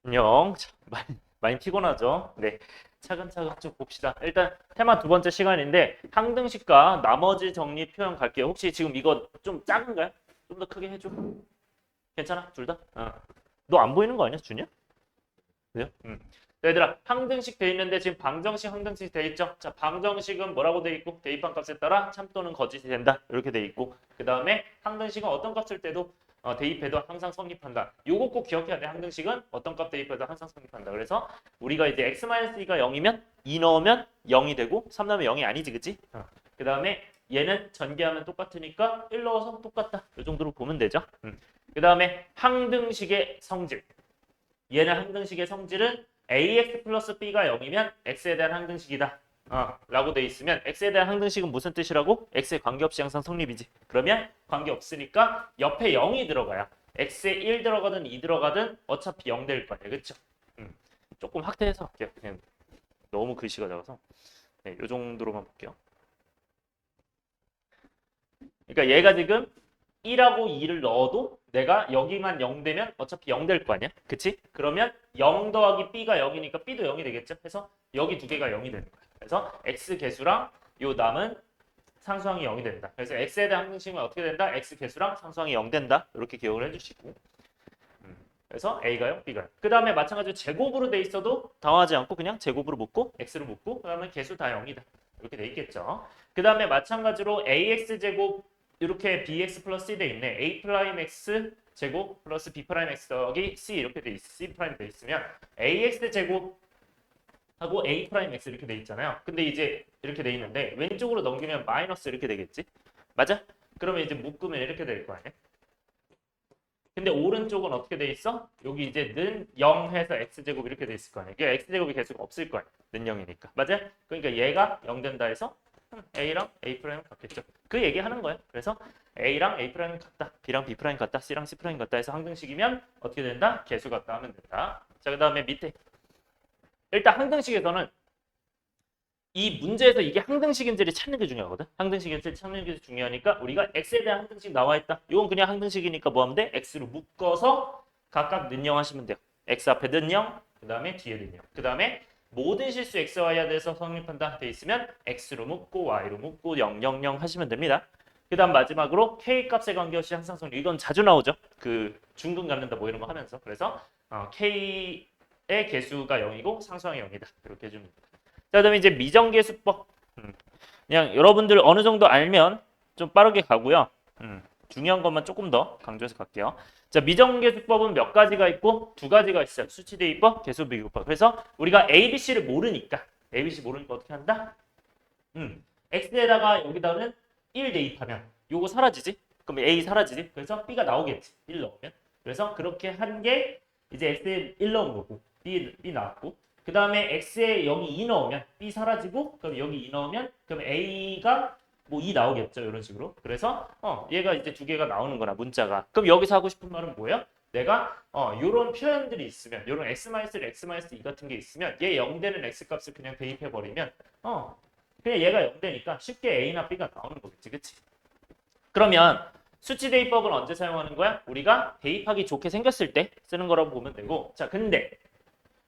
안녕. 참, 많이 피곤하죠? 네. 차근차근 쭉 봅시다. 일단 테마 두 번째 시간인데 항등식과 나머지 정리 표현 갈게요. 혹시 지금 이거 좀 작은가요? 좀 더 크게 해줘. 괜찮아? 둘 다? 너 안 보이는 거 아니야, 준이야? 그래요? 얘들아, 항등식 돼 있는데 지금 방정식, 항등식 돼 있죠? 자, 방정식은 뭐라고 돼 있고 대입한 값에 따라 참 또는 거짓이 된다. 이렇게 돼 있고 그 다음에 항등식은 어떤 값을 때도 대입해도 항상 성립한다. 요거 꼭 기억해야 돼. 항등식은 어떤 값 대입해도 항상 성립한다. 그래서 우리가 이제 x-2가 0이면 2 넣으면 0이 되고 3 넣으면 0이 아니지, 그치? 그 다음에 얘는 전개하면 똑같으니까 1 넣어서 똑같다. 이 정도로 보면 되죠. 그 다음에 항등식의 성질. 얘는 항등식의 성질은 ax 플러스 b가 0이면 x에 대한 항등식이다. 라고 돼 있으면 x에 대한 항등식은 무슨 뜻이라고? x에 관계없이 항상 성립이지. 그러면 관계없으니까 옆에 0이 들어가야 x에 1 들어가든 2 들어가든 어차피 0 될 거야. 그쵸? 조금 확대해서 할게요. 그냥 너무 글씨가 작아서. 네, 이 정도로만 볼게요. 그러니까 얘가 지금 1하고 2를 넣어도 내가 여기만 0 되면 어차피 0 될 거 아니야? 그치? 그러면 0 더하기 b가 0이니까 b도 0이 되겠죠? 그래서 여기 두 개가 0이 되는 거야. 그래서 x 개수랑 요 남은 상수항이 0이 된다. 그래서 x에 대한 항등식은 어떻게 된다? x 개수랑 상수항이 0 된다. 이렇게 기억을 해주시고. 그래서 a가 0, b가 0. 그 다음에 마찬가지로 제곱으로 돼 있어도 당황하지 않고 그냥 제곱으로 묶고 x로 묶고 그 다음에 개수 다 0이다. 이렇게 돼 있겠죠. 그 다음에 마찬가지로 ax 제곱 이렇게 bx 플러스 c 돼 있네. a 프라임 x 제곱 플러스 b 프라임 x 더하기 c 이렇게 돼 있, c 프라임 돼 있으면 ax 제곱 하고 a 프라임 x 이렇게 돼 있잖아요. 근데 이제 이렇게 돼 있는데 왼쪽으로 넘기면 마이너스 이렇게 되겠지? 맞아? 그러면 이제 묶으면 이렇게 될 거 아니야? 근데 오른쪽은 어떻게 돼 있어? 여기 이제 는 0 해서 x제곱 이렇게 돼 있을 거 아니야. 이게 x제곱이 개수가 없을 거 아니야. 는 0이니까. 맞아? 그러니까 얘가 0 된다 해서 a랑 a 프라임 같겠죠. 그 얘기하는 거예요. 그래서 a랑 a 프라임 같다. b랑 b 프라임 같다. c랑 c 프라임 같다 해서 항등식이면 어떻게 된다? 개수 같다 하면 된다. 자, 그다음에 밑에 일단 항등식에서는 이 문제에서 이게 항등식인지를 찾는 게 중요하거든. 항등식인지를 찾는 게 중요하니까 우리가 x에 대한 항등식 나와 있다. 이건 그냥 항등식이니까 뭐 하면 돼? x로 묶어서 각각 능령하시면 돼요. x 앞에 능령, 그 다음에 뒤에 능령. 그 다음에 모든 실수 x, y에 대해서 성립한다 돼 있으면 x로 묶고 y로 묶고 0, 0, 0 하시면 됩니다. 그 다음 마지막으로 k 값에 관계없이 항상 성립. 이건 자주 나오죠. 그 중근 갖는다 뭐 이런 거 하면서. 그래서 k의 개수가 0이고 상수항이 0이다. 이렇게 해주면 됩니다. 자, 그다음에 이제 미정계수법. 그냥 여러분들 어느 정도 알면 좀 빠르게 가고요. 중요한 것만 조금 더 강조해서 갈게요. 자, 미정계수법은 몇 가지가 있고 두 가지가 있어요. 수치대입법, 계수비교법. 그래서 우리가 A, B, C를 모르니까 A, B, C 모르니까 어떻게 한다? X에다가 여기다는 1 대입하면 요거 사라지지? 그럼 A 사라지지? 그래서 B가 나오겠지. 1 넣으면. 그래서 그렇게 한 게 이제 X에 1 넣은 거고 B 나왔고 그 다음에 X에 여기 2 넣으면 B 사라지고 그럼 여기 2 넣으면 그럼 A가 뭐 2 나오겠죠. 이런 식으로. 그래서 얘가 이제 두 개가 나오는 거나 문자가. 그럼 여기서 하고 싶은 말은 뭐예요? 내가 요런 표현들이 있으면 요런 x-1, x-2 같은 게 있으면 얘 0 되는 x 값을 그냥 대입해 버리면 그냥 얘가 0 되니까 쉽게 A나 B가 나오는 거겠지. 그치? 그러면 수치 대입법은 언제 사용하는 거야? 우리가 대입하기 좋게 생겼을 때 쓰는 거라고 보면 되고 자 근데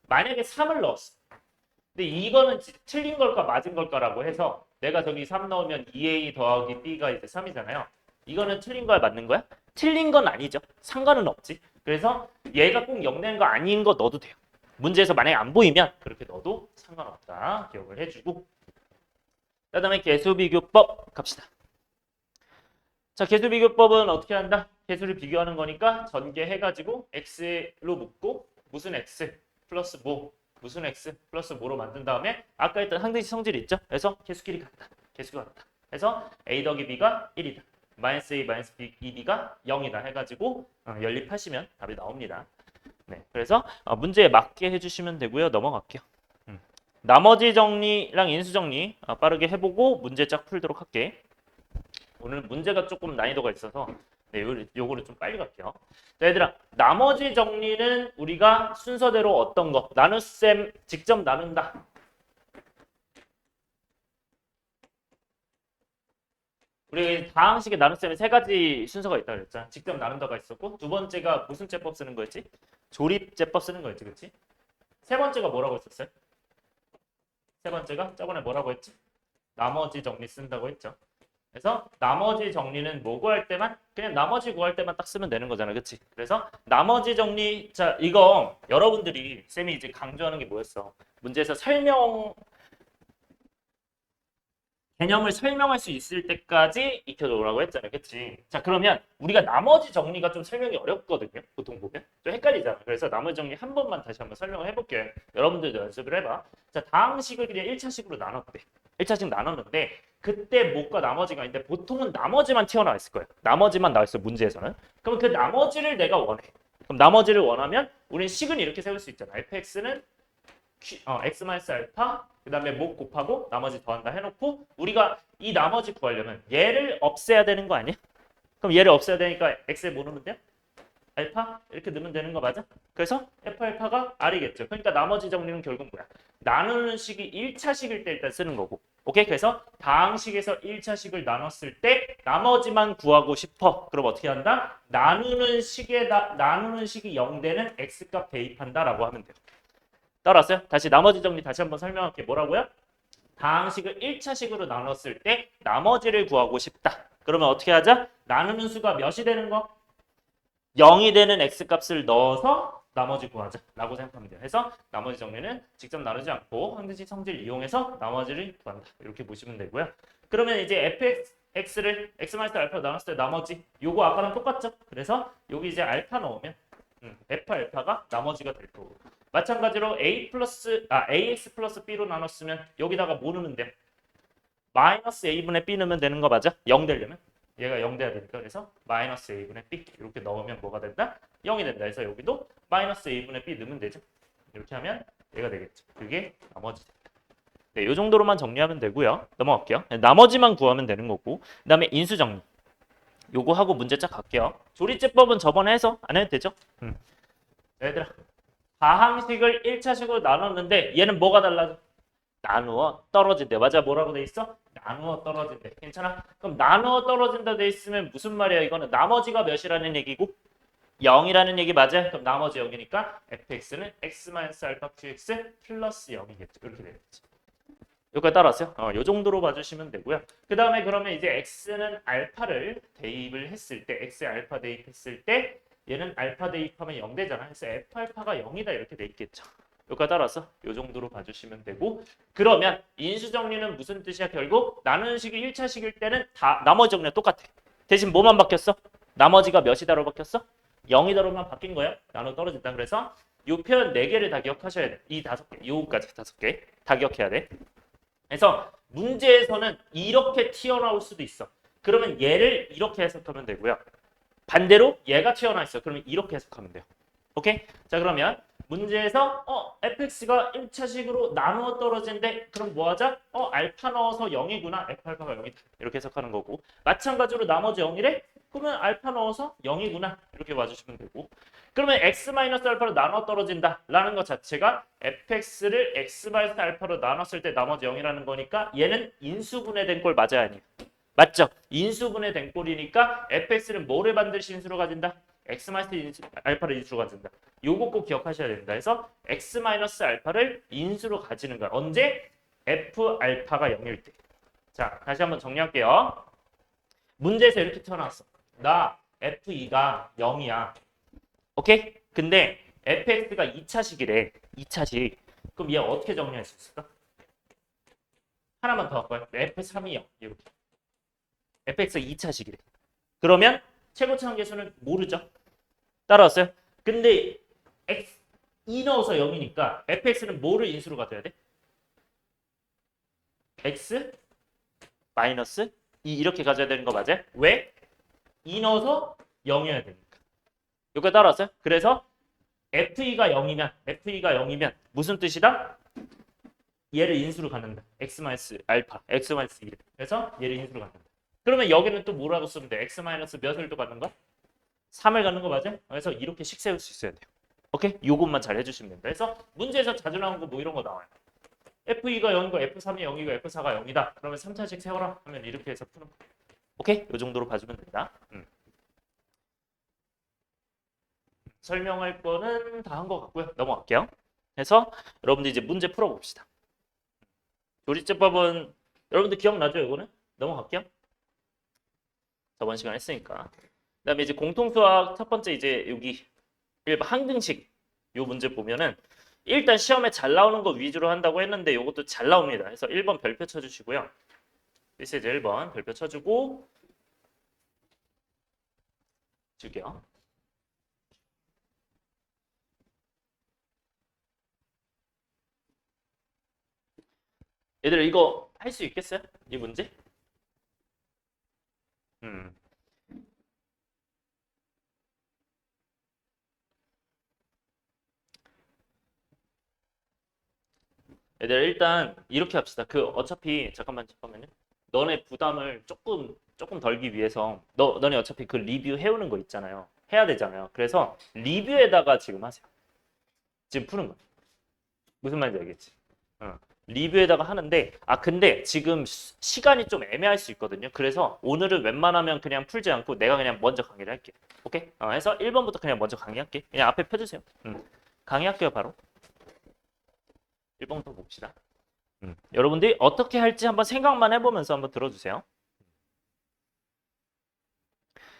만약에 3을 넣었어. 근데 이거는 틀린 걸까 맞은 걸까라고 해서 내가 저기 3 넣으면 2A 더하기 B가 이제 3이잖아요. 이거는 틀린 거야 맞는 거야? 틀린 건 아니죠. 상관은 없지. 그래서 얘가 꼭 0 되는 거 아닌 거 넣어도 돼요. 문제에서 만약에 안 보이면 그렇게 넣어도 상관없다. 기억을 해주고 그다음에 개수비교법 갑시다. 자, 개수비교법은 어떻게 한다? 개수를 비교하는 거니까 전개해가지고 x로 묶고 무슨 x 플러스 뭐 무슨 x 플러스 뭐로 만든 다음에 아까 했던 항등식 성질이 있죠? 그래서 개수끼리 같다. 개수가 같다. 그래서 a 더하기 b가 1이다. 마이너스 a 마이너스 b, 2b가 0이다 해가지고 연립하시면 답이 나옵니다. 네, 그래서 문제에 맞게 해주시면 되고요. 넘어갈게요. 나머지 정리랑 인수 정리 빠르게 해보고 문제 쫙 풀도록 할게. 오늘 문제가 조금 난이도가 있어서 네, 요거를 좀 빨리 갈게요. 자, 얘들아, 나머지 정리는 우리가 순서대로 어떤 거? 나눗셈 직접 나눈다. 우리 다항식의 나눗셈에 세 가지 순서가 있다고 그랬잖아. 직접 나눈다가 있었고 두 번째가 무슨 제법 쓰는 거였지? 조립제법 쓰는 거였지, 그치? 세 번째가 뭐라고 했었어요? 세 번째가 저번에 뭐라고 했지? 나머지 정리 쓴다고 했죠. 그래서 나머지 정리는 뭐 구할 때만 그냥 나머지 구할 때만 딱 쓰면 되는 거잖아, 그치? 그래서 나머지 정리 자 이거 여러분들이 쌤이 이제 강조하는 게 뭐였어? 문제에서 설명 개념을 설명할 수 있을 때까지 익혀놓으라고 했잖아요. 그치? 자, 그러면 우리가 나머지 정리가 좀 설명이 어렵거든요. 보통 보면. 좀 헷갈리잖아. 그래서 나머지 정리 한 번만 다시 한번 설명을 해볼게요. 여러분들도 연습을 해봐. 자, 다항식을 그냥 1차식으로 나눴대. 1차식 나눴는데 그때 못과 나머지가 있는데 보통은 나머지만 튀어나와 있을 거예요. 나머지만 나와 있어, 문제에서는. 그럼 그 나머지를 내가 원해. 그럼 나머지를 원하면 우리는 식은 이렇게 세울 수 있잖아. fx는 x-알파 그 다음에 목 곱하고 나머지 더한다 해놓고 우리가 이 나머지 구하려면 얘를 없애야 되는 거 아니야? 그럼 얘를 없애야 되니까 x에 뭐 넣으면 돼요? 알파? 이렇게 넣으면 되는 거 맞아? 그래서 f 알파가 r이겠죠. 그러니까 나머지 정리는 결국 뭐야? 나누는 식이 1차식일 때 일단 쓰는 거고 오케이? 그래서 다항식에서 1차식을 나눴을 때 나머지만 구하고 싶어. 그럼 어떻게 한다? 나누는 식이 0되는 x값 대입한다 라고 하면 돼요. 따라왔어요? 다시 나머지 정리 다시 한번 설명할게요. 뭐라고요? 다항식을 1차식으로 나눴을 때 나머지를 구하고 싶다. 그러면 어떻게 하자? 나누는 수가 몇이 되는 거? 0이 되는 x값을 넣어서 나머지 구하자 라고 생각하면 돼요. 그래서 나머지 정리는 직접 나누지 않고 항등식 성질 이용해서 나머지를 구한다. 이렇게 보시면 되고요. 그러면 이제 fx를 x-알파로 나눴을 때 나머지 요거 아까랑 똑같죠? 그래서 여기 이제 알파 넣으면 f 알파가 나머지가 될 거고 마찬가지로 ax 플러스 b로 나눴으면 여기다가 뭐 넣으면 돼? 마이너스 a분의 b 넣으면 되는 거 맞아? 0 되려면 얘가 0 돼야 되니까 그래서 마이너스 a분의 b 이렇게 넣으면 뭐가 된다? 0이 된다. 그래서 여기도 마이너스 a분의 b 넣으면 되죠. 이렇게 하면 얘가 되겠죠. 그게 나머지 된다. 네, 이 정도로만 정리하면 되고요. 넘어갈게요. 나머지만 구하면 되는 거고 그 다음에 인수 정리 요거 하고 문제 쫙 갈게요. 조리제법은 저번에 해서 안 해도 되죠? 얘들아 다항식을 1차식으로 나눴는데 얘는 뭐가 달라져? 나누어 떨어진대. 맞아, 뭐라고 돼 있어? 나누어 떨어진대. 괜찮아? 그럼 나누어 떨어진다 돼 있으면 무슨 말이야? 이거는 나머지가 몇이라는 얘기고 0이라는 얘기 맞아? 그럼 나머지 0이니까 fx는 x-알파 qx 플러스 0이겠죠. 이렇게 되겠지. 여기까지 따라왔어요? 요 정도로 봐주시면 되고요. 그 다음에 그러면 이제 x는 알파를 대입을 했을 때 x에 알파 대입했을 때 얘는 알파 대입하면 0 되잖아. 그래서 f 알파가 0이다 이렇게 돼 있겠죠. 여기까지 따라서 이 정도로 봐주시면 되고 그러면 인수 정리는 무슨 뜻이야? 결국 나누는 식이 1차식일 때는 다 나머지 정리랑 똑같아. 대신 뭐만 바뀌었어? 나머지가 몇이다로 바뀌었어? 0이다로만 바뀐 거야. 나눠 떨어진다. 그래서 이 표현 4개를 다 기억하셔야 돼. 이 5개, 요거까지 5개 다 기억해야 돼. 그래서 문제에서는 이렇게 튀어나올 수도 있어. 그러면 얘를 이렇게 해석하면 되고요. 반대로 얘가 튀어나와 있어. 그러면 이렇게 해석하면 돼요. 오케이? 자, 그러면 문제에서 fx가 1차식으로 나누어 떨어진대. 그럼 뭐 하자? 알파 넣어서 0이구나. f 알파가 0이다. 이렇게 해석하는 거고. 마찬가지로 나머지 0이래? 그러면 알파 넣어서 0이구나. 이렇게 봐주시면 되고. 그러면 x-알파로 나눠 떨어진다 라는 것 자체가 fx를 x-알파로 나눴을 때 나머지 0이라는 거니까 얘는 인수분해된 꼴 맞아야 아니에요. 맞죠? 인수분해된 꼴이니까 fx는 뭐를 반드시 인수로 가진다? x-알파를 인수로 가진다. 요거 꼭 기억하셔야 됩니다. 그래서 x-알파를 인수로 가지는 거야. 언제? f-알파가 0일 때. 자, 다시 한번 정리할게요. 문제에서 이렇게 튀어나왔어. 나 f2가 0이야. 오케이? 근데 fx가 2차식이래. 2차식. 그럼 얘 어떻게 정리할 수 있을까? 하나만 더 할까요? f3이 0. 이렇게. fx가 2차식이래. 그러면 최고차항 계수는 모르죠? 따라왔어요? 근데 x 2 넣어서 0이니까 fx는 뭐를 인수로 가져야 돼? x 마이너스 2 이렇게 가져야 되는 거 맞아요? 왜? 2 넣어서 0이어야 되니까. 여기까지 따라왔어요? 그래서 f2가 0이면 무슨 뜻이다? 얘를 인수로 갖는다. x-알파, x-1. 그래서 얘를 인수로 갖는다. 그러면 여기는 또 뭐라고 쓰면 돼? x- 몇을 또 갖는 거야? 3을 갖는 거 맞아? 그래서 이렇게 식 세울 수 있어야 돼요. 오케이? 요것만 잘 해주시면 됩니다. 그래서 문제에서 자주 나오는 거 뭐 이런 거 나와요. f2가 0이고 f3이 0이고 f4가 0이다. 그러면 3차식 세워라 하면 이렇게 해서 푸는 거. 오케이? 요 정도로 봐주면 됩니다. 설명할 거는 다 한 것 같고요. 넘어갈게요. 그래서 여러분들 이제 문제 풀어봅시다. 조리제법은 여러분들 기억나죠? 이거는? 넘어갈게요. 저번 시간 했으니까. 그다음에 이제 공통수학 첫 번째 이제 여기 일반 항등식 요 문제 보면은 일단 시험에 잘 나오는 거 위주로 한다고 했는데 요것도 잘 나옵니다. 그래서 1번 별표 쳐주시고요. 메시지 1번 별표 쳐주고 줄게요. 얘들아 이거 할 수 있겠어요? 이 문제? 음. 얘들아 일단 이렇게 합시다. 그 어차피 잠깐만요. 너네 부담을 조금 덜기 위해서 너네 어차피 그 리뷰 해오는 거 있잖아요. 해야 되잖아요. 그래서 리뷰에다가 지금 하세요. 지금 푸는 거. 무슨 말인지 알겠지? 어. 리뷰에다가 하는데 근데 지금 시간이 좀 애매할 수 있거든요. 그래서 오늘은 웬만하면 그냥 풀지 않고 내가 그냥 먼저 강의를 할게. 오케이? 해서 1번부터 그냥 먼저 강의할게. 그냥 앞에 펴주세요. 강의할게요 바로. 1번부터 봅시다. 여러분들이 어떻게 할지 한번 생각만 해보면서 한번 들어주세요.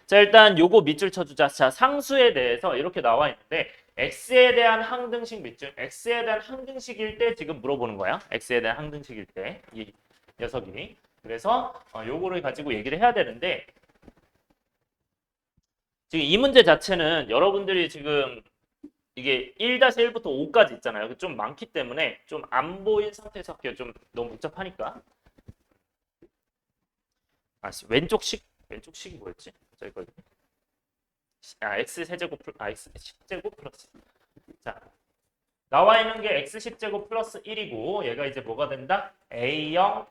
자 일단 요거 밑줄 쳐주자. 자 상수에 대해서 이렇게 나와 있는데 x에 대한 항등식 밑줄, x에 대한 항등식일 때 지금 물어보는 거야. x에 대한 항등식일 때 이 녀석이. 그래서 요거를 가지고 얘기를 해야 되는데 지금 이 문제 자체는 여러분들이 지금 이게 1-1부터 5까지 있잖아요. 좀 많기 때문에 좀 안 보인 상태에서 할게요. 좀 너무 복잡하니까. 왼쪽식이 뭐였지? 저기 거기. x 세제곱 x 10제곱 플러스. 자 나와 있는 게 x 10제곱 플러스 1이고 얘가 이제 뭐가 된다? a0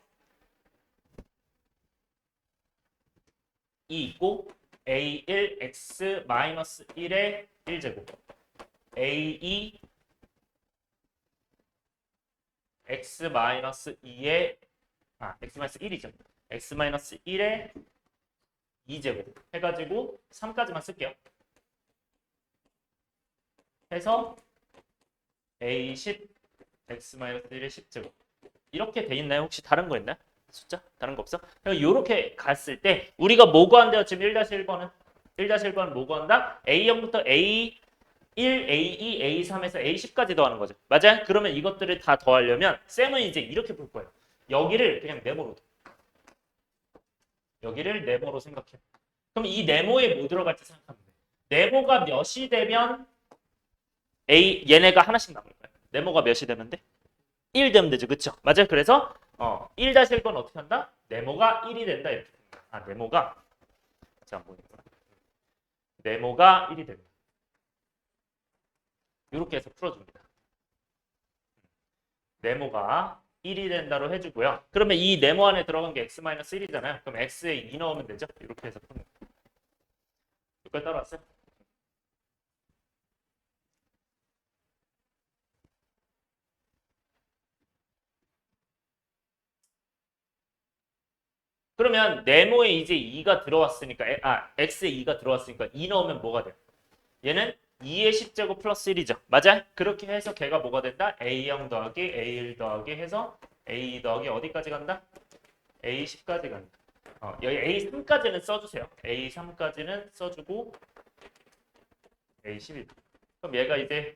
이 있고 a1 x 마이너스 1의 1제곱 a2 x 마이너스 2의 x 마이너스 1이죠. x 마이너스 1의 2제곱 해가지고 3까지만 쓸게요. 해서 a10 x 마이너스 1의 10제곱 이렇게 돼 있나요? 혹시 다른 거 있나요? 숫자? 다른 거 없어? 이렇게 갔을 때 우리가 뭐 구한대요? 지금 1-1번은 뭐 구한다? A0부터 A1, A2, A3에서 A10까지 더하는 거죠. 맞아요? 그러면 이것들을 다 더하려면 쌤은 이제 이렇게 볼 거예요. 여기를 그냥 네모로 여기를 네모로 생각해. 그럼 이 네모에 뭐 들어갈지 생각하면 돼. 네모가 몇이 되면 얘네가 하나씩 남을 거예요. 네모가 몇이 되면 돼? 1 되면 되죠. 그쵸? 맞아요. 그래서 1-1번 어떻게 한다? 네모가 1이 된다. 이렇게. 네모가 자, 보이는구나. 네모가 1이 됩니다. 이렇게 해서 풀어줍니다. 네모가 1이 된다로 해주고요. 그러면 이 네모 안에 들어간 게 x-1이잖아요. 그럼 x에 2 넣으면 되죠? 이렇게 해서 푸는 거예요. 여기까지 따라왔어요? 그러면 네모에 이제 2가 들어왔으니까 x에 2가 들어왔으니까 2 넣으면 뭐가 돼요? 얘는 2의 10제곱 플러스 1이죠. 맞아? 그렇게 해서 걔가 뭐가 된다? A0 더하기 A1 더하기 해서 A2 더하기 어디까지 간다? A10까지 간다. 여기 A3까지는 써주세요. A3까지는 써주고 A11. 그럼 얘가 이제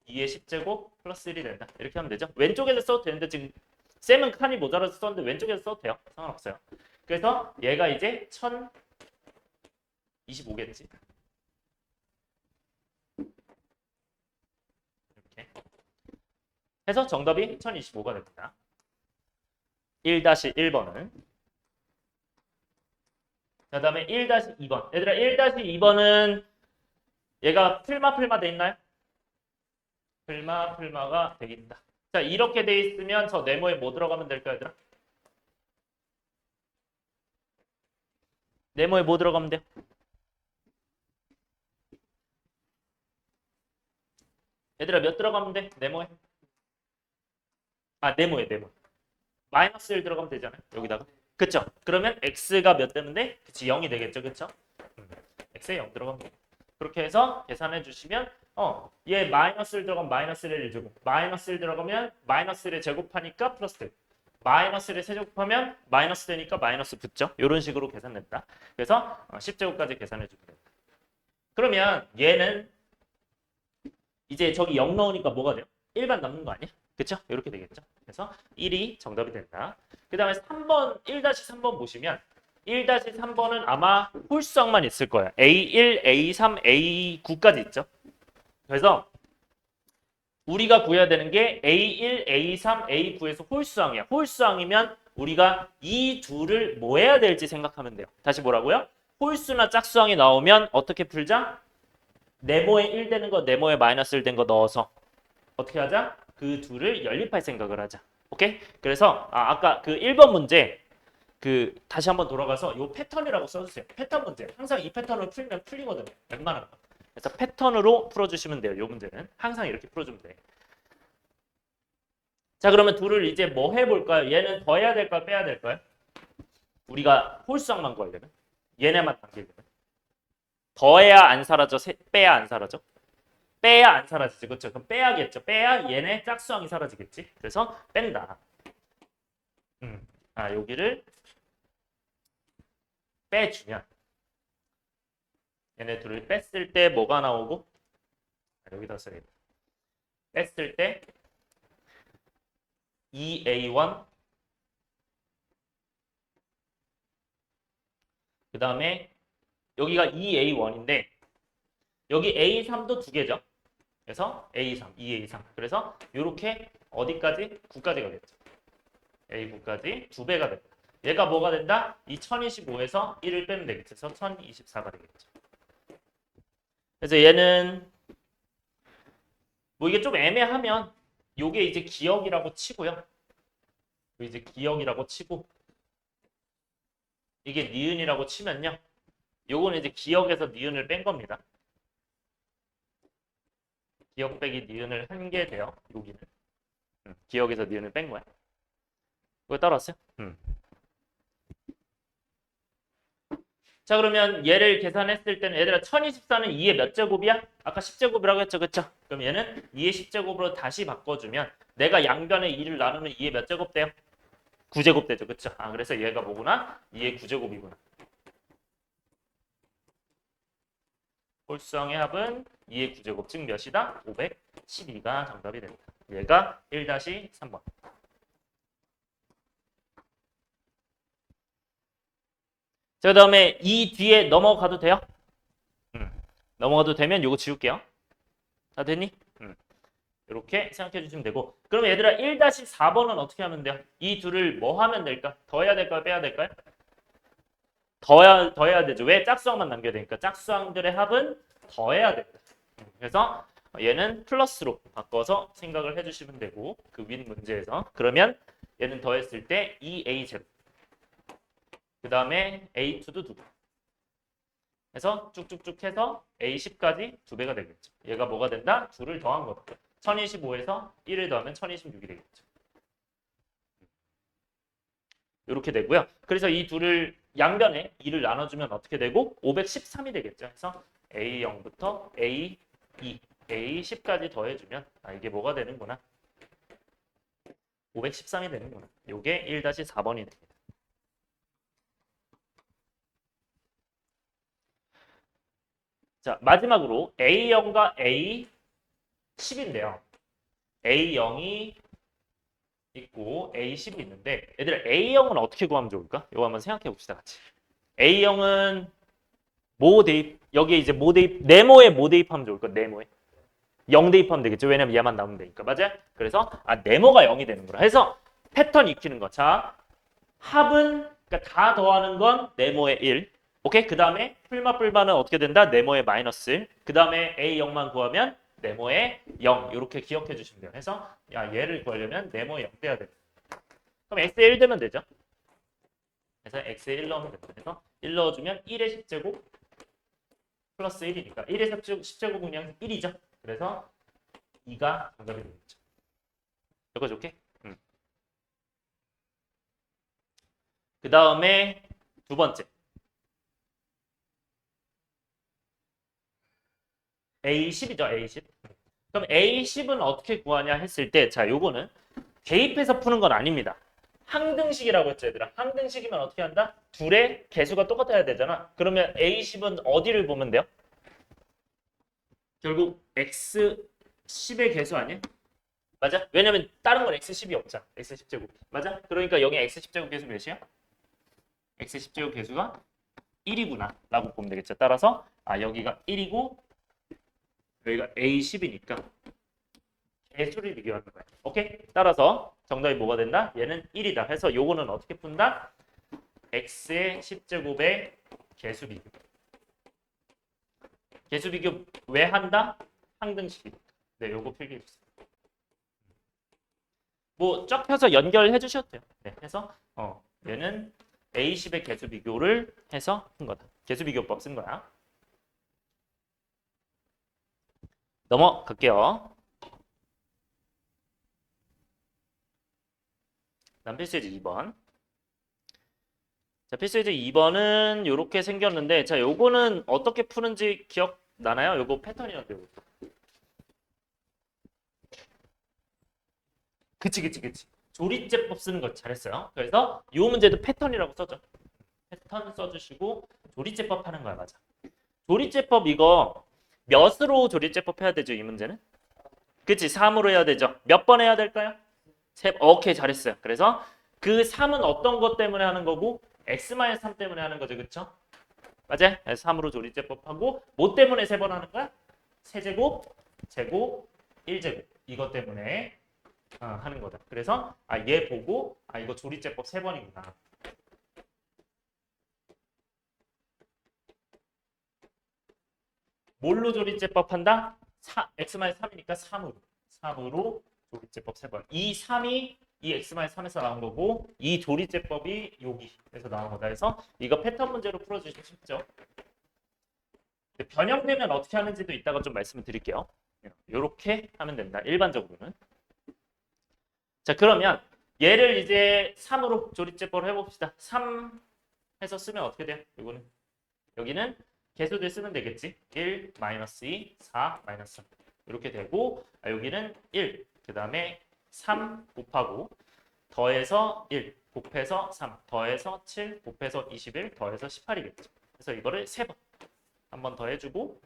2의 10제곱 플러스 1이 된다. 이렇게 하면 되죠. 왼쪽에서 써도 되는데 지금 쌤은 칸이 모자라서 썼는데 왼쪽에서 써도 돼요. 상관없어요. 그래서 얘가 이제 1025겠지. 이렇게 해서 정답이 1025가 됩니다. 1-1번은 그 다음에 1-2번. 얘들아 1-2번은 얘가 풀마 돼 있나요? 풀마가 돼 있다. 자 이렇게 돼 있으면 저 네모에 뭐 들어가면 될까요, 얘들아? 네모에 뭐 들어가면 돼요? 얘들아 몇 들어가면 돼? 네모에? 네모에. 마이너스 1 들어가면 되잖아요. 여기다가. 그쵸? 그러면 x가 몇 되면 돼? 그치 0이 되겠죠. 그쵸? x에 0 들어가면 돼. 그렇게 해서 계산해 주시면 얘 마이너스 1 들어가면 마이너스 1을 주고 마이너스 1 들어가면 마이너스 1을 제곱하니까 플러스 1. 마이너스 1을 세제곱하면 마이너스 되니까 마이너스 붙죠. 이런 식으로 계산된다. 그래서 10제곱까지 계산해 주면 된다. 그러면 얘는 이제 저기 0 넣으니까 뭐가 돼요? 1반 남는 거 아니야? 그쵸? 이렇게 되겠죠. 그래서 1이 정답이 된다. 그 다음에 3번, 1-3번 보시면 1-3번은 아마 홀수항만 있을 거야. A1, A3, A9까지 있죠. 그래서 우리가 구해야 되는 게 A1, A3, A9에서 홀수항이야. 홀수항이면 우리가 이 둘을 뭐 해야 될지 생각하면 돼요. 다시 뭐라고요? 홀수나 짝수항이 나오면 어떻게 풀자? 네모에 1 되는 거, 네모에 마이너스 1 된 거 넣어서 어떻게 하자? 그 둘을 연립할 생각을 하자. 오케이? 그래서 아까 그 1번 문제 다시 한번 돌아가서 요 패턴이라고 써주세요. 패턴 문제. 항상 이 패턴을 풀면 풀리거든요. 웬만한 거. 그래서 패턴으로 풀어주시면 돼요. 요 문제는. 항상 이렇게 풀어주면 돼. 자, 그러면 둘을 이제 뭐 해볼까요? 얘는 더해야 될까요? 빼야 될까요? 우리가 홀수항만 구하려면. 얘네만 당기려면. 더해야 안 사라져? 빼야 안 사라져? 빼야 안 사라지지. 그렇죠? 그럼 빼야겠죠. 빼야 얘네 짝수항이 사라지겠지. 그래서 뺀다. 여기를 빼주면 얘네 둘을 뺐을 때 뭐가 나오고 여기다 써야겠다. 뺐을 때 2A1 그 다음에 여기가 2A1인데 여기 A3도 두 개죠. 그래서 A3, 2A3 그래서 이렇게 어디까지? 9까지 가겠죠. A9까지 2배가 됩니다. 얘가 뭐가 된다? 이 1025에서 1을 빼면 되겠죠. 그래서 1024가 되겠죠. 그래서 얘는 뭐 이게 좀 애매하면 요게 이제 기억이라고 치고요. 이제 기억이라고 치고 이게 니은이라고 치면요. 요거는 이제 기억에서 니은을 뺀 겁니다. 기억 빼기 니은을 한 게 돼요. 여기는. 기억에서 니은을 뺀 거야. 이거 따라왔어요? 자, 그러면 얘를 계산했을 때는 얘들아 1024는 2의 몇 제곱이야? 아까 10제곱이라고 했죠. 그쵸? 그럼 얘는 2의 10제곱으로 다시 바꿔주면 내가 양변에 2를 나누면 2의 몇 제곱 돼요? 9제곱 되죠. 그쵸? 그래서 얘가 뭐구나? 2의 9제곱이구나. 홀수항의 합은 2의 9제곱 즉 몇이다? 512가 정답이 됩니다. 얘가 1-3번. 자, 그 다음에 이 뒤에 넘어가도 돼요? 넘어가도 되면 요거 지울게요. 다 됐니? 이렇게 생각해 주시면 되고 그럼 얘들아 1-4번은 어떻게 하면 돼요? 이 둘을 뭐 하면 될까? 더해야 될까요? 빼야 될까요? 더해야 되죠. 왜? 짝수항만 남겨야 되니까 짝수항들의 합은 더해야 됩니다. 그래서 얘는 플러스로 바꿔서 생각을 해주시면 되고 그 윗 문제에서 그러면 얘는 더했을 때 2A0 그 다음에 A2도 2배 그래서 쭉쭉쭉 해서 A10까지 2배가 되겠죠. 얘가 뭐가 된다? 2를 더한 거다. 1025에서 1을 더하면 1026이 되겠죠. 이렇게 되고요. 그래서 이 둘을 양변에 2를 나눠주면 어떻게 되고 513이 되겠죠. 그래서 A0부터 A2, A10까지 더해주면 이게 뭐가 되는구나. 513이 되는구나. 이게 1-4번이 됩니다. 자, 마지막으로 A0과 A10인데요. A0이 있고 A10이 있는데 얘들아 A0은 어떻게 구하면 좋을까? 이거 한번 생각해 봅시다 같이. A0은 뭐 대입 여기에 이제 뭐 대입 네모에 뭐 대입하면 좋을까? 네모에 0 대입하면 되겠죠. 왜냐면 얘만 나오면 되니까. 맞아요? 그래서 네모가 0이 되는 거라. 해서 패턴 익히는 거. 자, 합은 그러니까 다 더하는 건 네모의 1. 오케이? 그다음에 풀마풀마는 어떻게 된다? 네모의 마이너스 1. 그다음에 A0만 구하면 네모의 0 이렇게 기억해 주시면 돼요. 그래서 얘를 구하려면 네모의 0 돼야 돼. 그럼 x에 1 되면 되죠. 그래서 x에 1 넣으면 됩니다. 그래서 1 넣어주면 1의 10제곱 플러스 1이니까 1의 10제곱 그냥 1이죠. 그래서 2가 정답이 되겠죠. 여기까지 오케이? 그 다음에 두 번째. A10이죠, A10. 그럼 A10은 어떻게 구하냐 했을 때, 자, 요거는 대입해서 푸는 건 아닙니다. 항등식이라고 했죠, 얘들아. 항등식이면 어떻게 한다? 둘의 개수가 똑같아야 되잖아. 그러면 A10은 어디를 보면 돼요? 결국 X10의 개수 아니야? 맞아? 왜냐면 다른 건 X10이 없잖아. X10제곱. 맞아? 그러니까 여기 X10제곱 개수 몇이야? X10제곱 개수가 1이구나 라고 보면 되겠죠. 따라서 여기가 1이고 여기가 A10이니까 개수를 비교하는 거야. 오케이? 따라서 정답이 뭐가 된다? 얘는 1이다. 해서 요거는 어떻게 푼다? X의 10제곱의 개수 비교. 개수 비교 왜 한다? 항등식이. 네, 요거 필기해 주세요. 뭐 쫙 펴서 연결해 주셔도 돼요. 네, 해서 얘는 A10의 개수 비교를 해서 푼 거다. 개수 비교법 쓴 거야. 넘어갈게요. 다음 필수예제 2번. 자, 필수예제 2번은 이렇게 생겼는데, 자, 요거는 어떻게 푸는지 기억나나요? 요거 패턴이었는데, 요거. 그치. 조리제법 쓰는 거 잘했어요. 그래서 이 문제도 패턴이라고 써줘. 패턴 써주시고 조리제법 하는 거야, 맞아. 조리제법 이거 몇으로 조리제법 해야 되죠, 이 문제는? 그치, 3으로 해야 되죠. 몇 번 해야 될까요? 오케이, 잘했어요. 그래서 그 3은 어떤 것 때문에 하는 거고 x-3 때문에 하는 거죠, 그쵸? 맞아요? 그래서 3으로 조리제법 하고 뭐 때문에 3번 하는 거야? 세제곱, 제곱, 1제곱 이것 때문에 하는 거다. 그래서 얘 보고 이거 조리제법 3번이구나. 뭘로 조리제법 한다? x-3이니까 3으로 조리제법 3번. 이 3이 이 x-3에서 나온 거고 이 조리제법이 여기에서 나온 거다. 해서 이거 패턴 문제로 풀어주시면 쉽죠. 변형되면 어떻게 하는지도 이따가 좀 말씀을 드릴게요. 이렇게 하면 된다. 일반적으로는. 자, 그러면 얘를 이제 3으로 조리제법을 해봅시다. 3 해서 쓰면 어떻게 돼요? 이거는 여기는 개수들 쓰면 되겠지. 1, -2, 4, -3 이렇게 되고 여기는 1, 그 다음에 3 곱하고 더해서 1, 곱해서 3, 더해서 7, 곱해서 21, 더해서 18이겠죠. 그래서 이거를 3번 한 번 더 해주고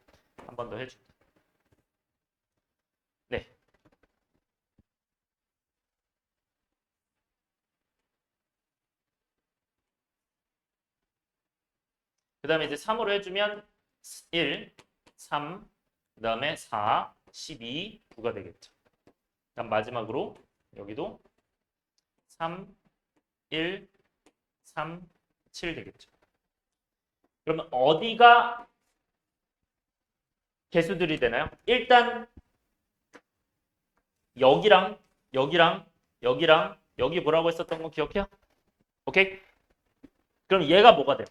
한 번 더 해주고 네. 그 다음에 이제 3으로 해주면 1, 3, 그 다음에 4, 12, 9가 되겠죠. 그다음 마지막으로 여기도 3, 1, 3, 7 되겠죠. 그러면 어디가 개수들이 되나요? 일단 여기랑 여기 뭐라고 했었던 거 기억해요? 오케이? 그럼 얘가 뭐가 돼요?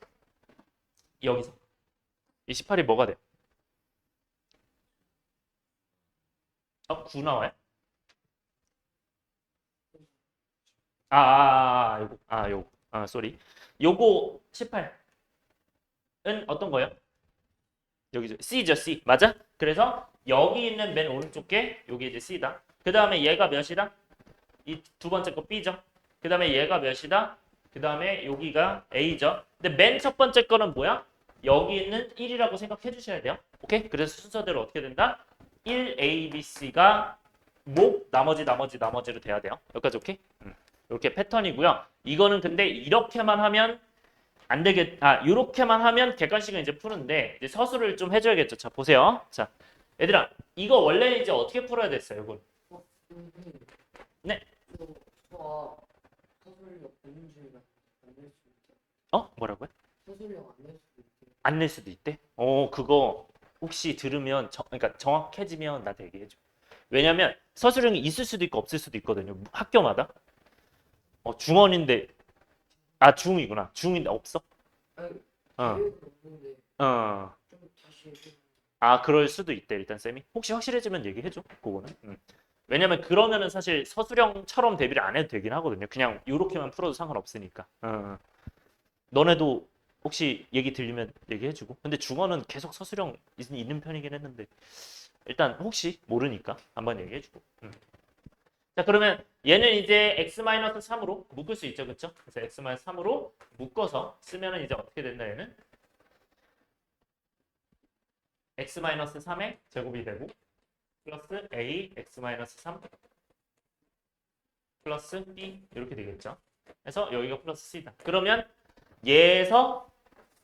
여기서 이 18이 뭐가 돼요? 9 나와요? 쏘리. 요거 18은 어떤 거예요? 여기죠. C죠, C. 맞아? 그래서 여기 있는 맨 오른쪽 게 여기 이제 C다. 그 다음에 얘가 몇이다? 이 두 번째 거 B죠. 그 다음에 얘가 몇이다? 그 다음에 여기가 A죠. 근데 맨 첫 번째 거는 뭐야? 여기 있는 1이라고 생각해 주셔야 돼요. 오케이? 그래서 순서대로 어떻게 된다? 1, A, B, C가 나머지로 돼야 돼요. 여기까지 오케이? 이렇게 패턴이고요. 이거는 근데 이렇게만 하면 안 되겠, 이렇게만 하면 객관식은 이제 푸는데 이제 서술을 좀 해줘야겠죠. 자, 보세요. 자, 얘들아, 이거 원래 이제 어떻게 풀어야 됐어요, 이걸? 네. 뭐라고요? 안 낼 수도 있대? 그거 혹시 들으면 그러니까 정확해지면 나한테 얘기해줘. 왜냐면 서술형이 있을 수도 있고 없을 수도 있거든요. 학교마다. 중원인데 중이구나. 중인데 없어? 어. 어. 그럴 수도 있대. 일단 쌤이. 혹시 확실해지면 얘기해줘. 그거는. 왜냐면 그러면은 사실 서술형처럼 대비를 안 해도 되긴 하거든요. 그냥 이렇게만 풀어도 상관없으니까. 너네도 혹시 얘기 들리면 얘기해주고. 근데 중어는 계속 서술형 있는 편이긴 했는데 일단 혹시 모르니까 한번 얘기해주고. 자 그러면 얘는 이제 x-3으로 묶을 수 있죠, 그렇죠? 그래서 x-3으로 묶어서 쓰면은 이제 어떻게 된다 얘는 x-3의 제곱이 되고 플러스 a x-3 플러스 b 이렇게 되겠죠. 그래서 여기가 플러스 c다. 그러면 얘에서